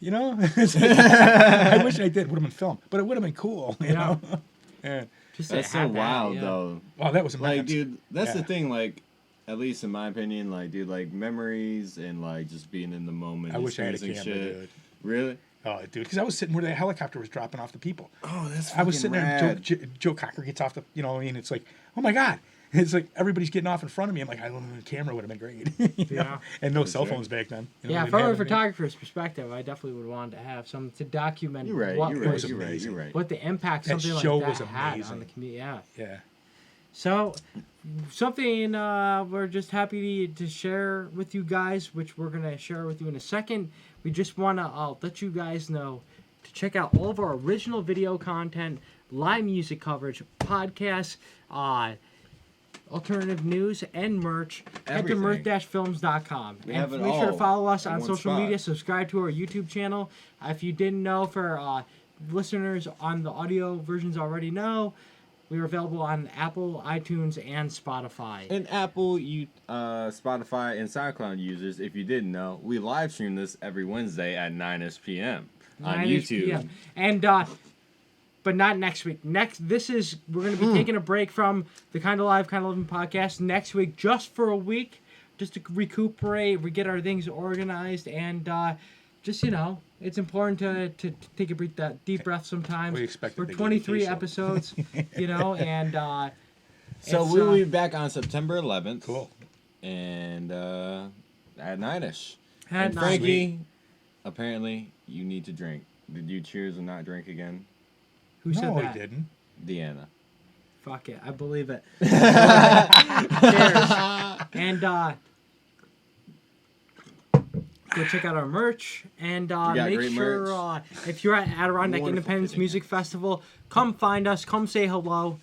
It's like, I wish I did. Would have been film, but it would have been cool, you know? Yeah. Just to That's so have that, wild yeah. though. Oh, that was Like, immense. dude, that's the Yeah. thing. Like, at least in my opinion, like, dude, like memories and like just being in the moment. I wish I had a experiencing camera, shit. dude. Really? Oh, dude, because I was sitting where the helicopter was dropping off the people. Oh, that's. I was fucking sitting there, rad. and Joe Cocker gets off the, it's like, oh my God. It's like everybody's getting off in front of me. I'm like, I don't know, the camera would have been great. Yeah. And no For cell sure. phones back then. Yeah, didn't from have a anything. photographer's perspective, I definitely would want to have some to document You're right. what You're It right. was You're right. amazing. You're right. what the impact That something show like that was had on amazing. the community. Yeah. Yeah. So, something we're just happy to share with you guys, which we're going to share with you in a second. We just want to let you guys know to check out all of our original video content, live music coverage, podcasts, alternative news, and merch at Everything. mirth-films.com. We And have it make sure to all follow us in on one social spot. media, subscribe to our YouTube channel. If you didn't know, for listeners on the audio versions already know, we are available on Apple, iTunes, and Spotify. And Apple, Spotify, and SoundCloud users, if you didn't know, we live stream this every Wednesday at 9ish p.m. on 9 YouTube. PM. And but not next week. We're going to be taking a break from the Kind of Live, Kind of Living podcast next week, just for a week, just to recuperate, we get our things organized, and just it's important to take a deep breath sometimes. We expect for to give 23 you a facial. episodes, and So it's, we'll be back on September 11th. Cool. And at 9ish. At And 9. Frankie, apparently you need to drink. Did you cheers and not drink again? who said No, that? he didn't. Deanna. Fuck it, I believe it. Cheers. And go check out our merch, and got make great sure if you're at Adirondack Wonderful Independence fitting. Music Festival, come find us, come say hello.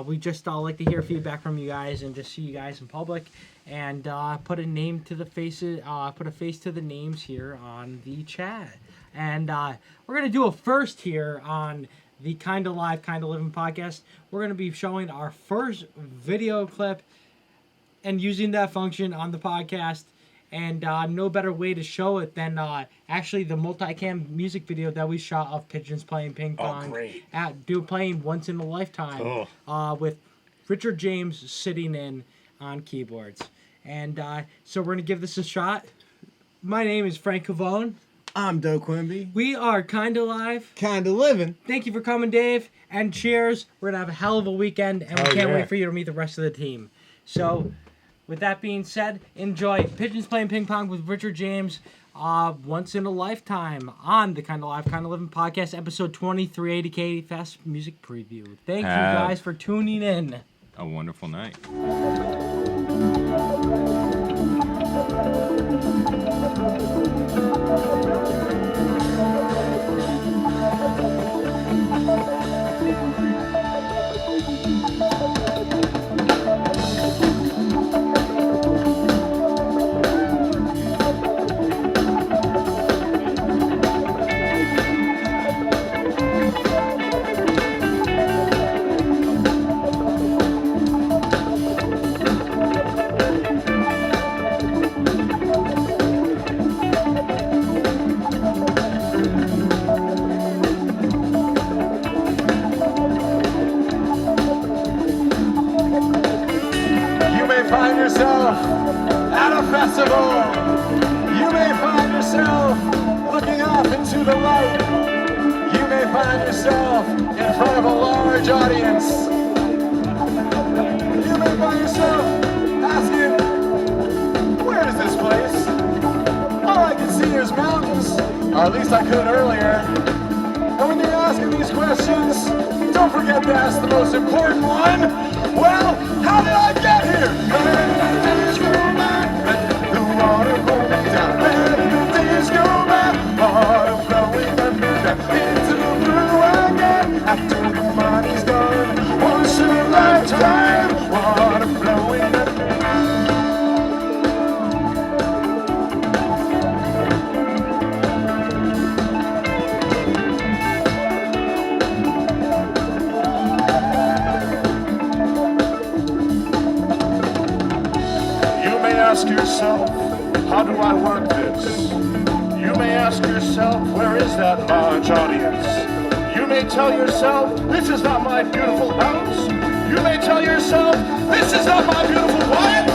We just like to hear feedback from you guys and just see you guys in public, and put a name to the faces, put a face to the names here on the chat. And we're gonna do a first here on the Kinda Live, Kinda Living podcast. We're going to be showing our first video clip and using that function on the podcast. And no better way to show it than actually the multicam music video that we shot of pigeons playing ping pong. Oh, great. Playing once in a lifetime with Richard James sitting in on keyboards. And so we're going to give this a shot. My name is Frank Cavone. I'm Doe Quimby. We are Kinda Live. Kinda Living. Thank you for coming, Dave. And cheers. We're going to have a hell of a weekend, and we can't wait for you to meet the rest of the team. So, with that being said, enjoy Pigeons Playing Ping Pong with Richard James once in a lifetime on the Kinda Live, Kinda Living podcast, episode 23, ADK Fast Music Preview. Thank you guys for tuning in. A wonderful night. Find yourself at a festival. You may find yourself looking off into the light. You may find yourself in front of a large audience. You may find yourself asking, where is this place? All I can see is mountains, or at least I could earlier. And when you're asking these questions, don't forget to ask the most important one. Well, how did I get here? Let the days go by, let the water roll me down. Let the days go by, water flowing under down into the blue again. After the money's gone, once in a lifetime, water flowing under. Ask yourself, how do I work this? You may ask yourself, where is that large audience? You may tell yourself, this is not my beautiful house. You may tell yourself, this is not my beautiful wife.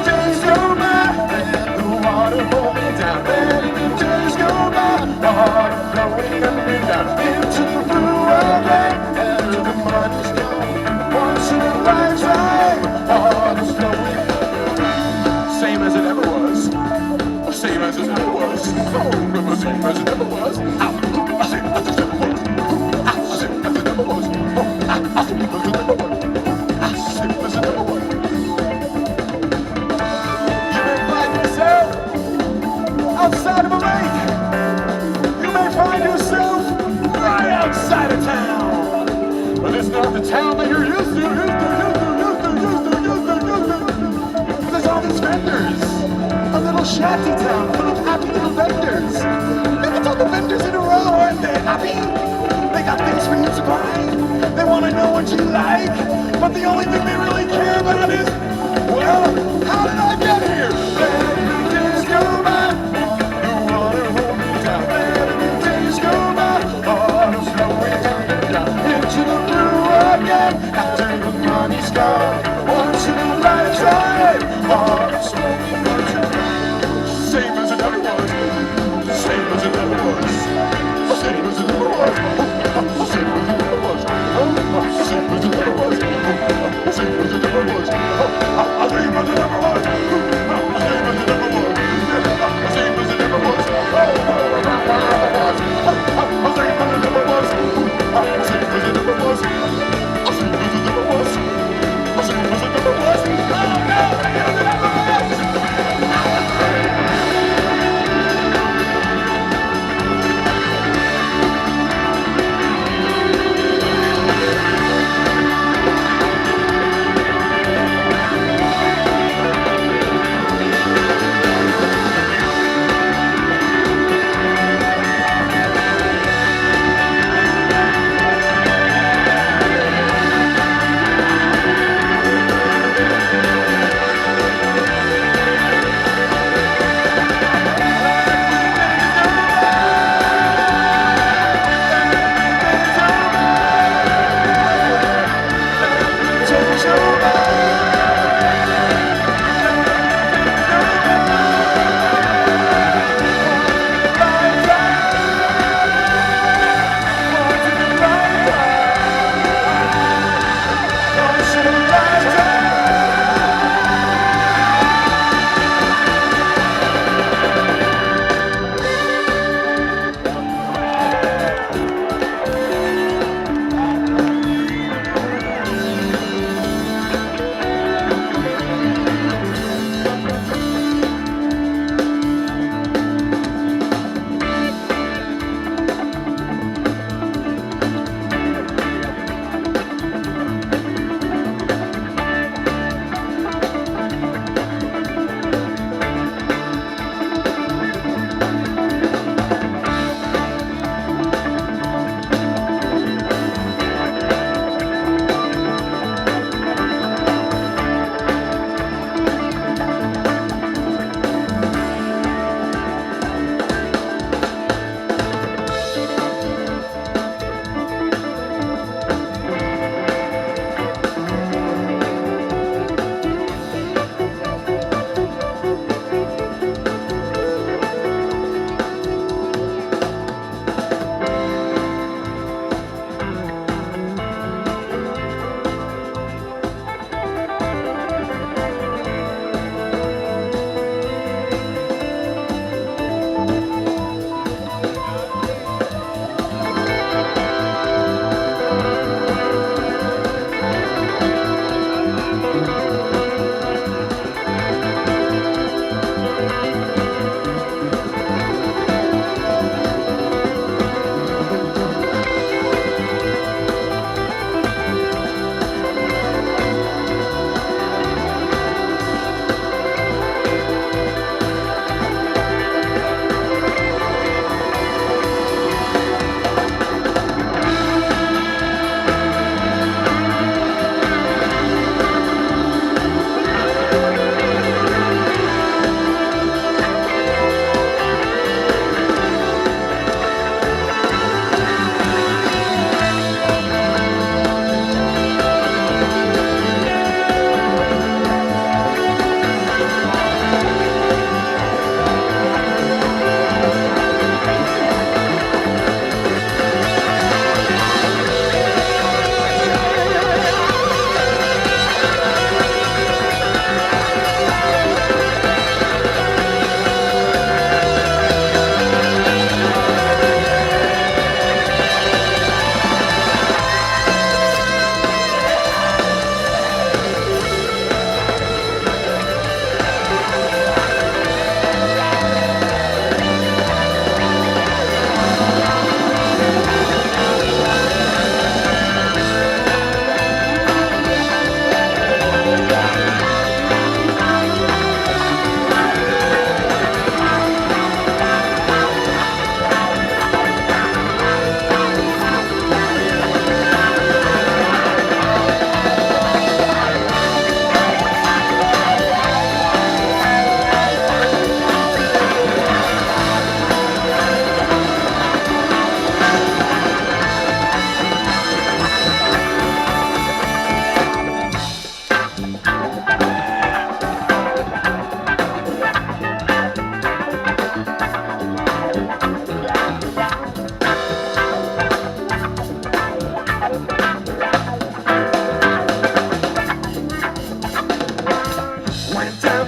Days go by, let the water roll me down. Let the days go by, water flowing under down into the blue again. After the money's gone, once in a lifetime, water's flowing. Same as it ever was. Same as it ever was. Oh, same as it ever was. Same as it ever was. Same as it ever was. Same as it ever was. Same as it ever was. You may find yourself outside of a lake. You may find yourself right outside of town. But it's not the town that you're used to. There's all these vendors. A little shanty town full of happy little vendors. Look at all the vendors in a row, aren't they happy? They got things for you to buy. They want to know what you like. But the only thing they really care about is, well, how did I get here? Let the days go by. The water hold me down. Let the days go by. Water flowing down into the blue again. After the money's gone, once in a lifetime. Water's flowing down. Same as it ever was. Same as it ever was. Same as it ever was. Same as it ever was. Same as it ever was. Same as it ever was. Same as it ever was. Same as it ever was. Same as it ever was. Same as it ever was. Same as it ever was. Same as it ever was. Same as it ever was.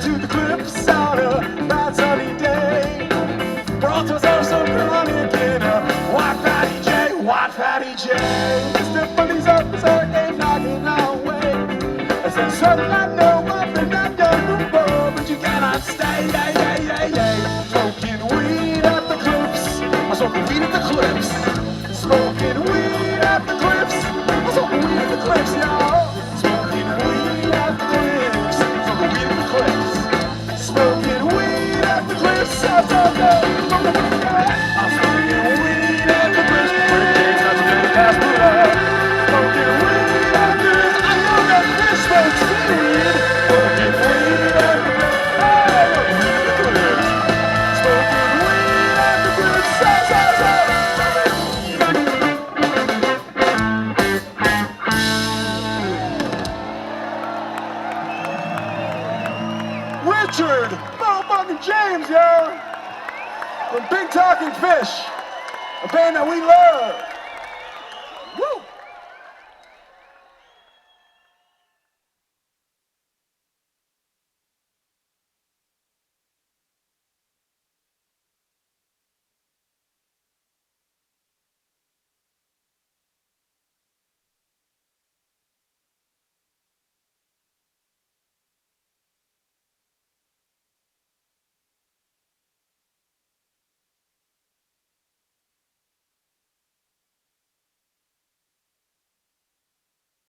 to the cliffs on a bad sunny day. Brought ourselves some chronic in a white fatty J, white fatty J. Mr. Police officer came knocking our way. I said, son, I know I've been that young before, but you cannot stay, smoking weed at the cliffs. I'm smoking weed at the cliffs. Smoking weed at the cliffs. I'm smoking weed at the cliffs, y'all. Smoking weed at the cliffs. Smoking weed at the cliffs. Smoking weed at the cliffs. I'm smoking weed at the cliffs. Hurricanes got some big ass blood. Smoking weed at the cliffs. I know that fish smokes seaweed. Smoking weed at the cliffs. Richard motherfucking James, yo! From Big Talking Fish, a band that we love.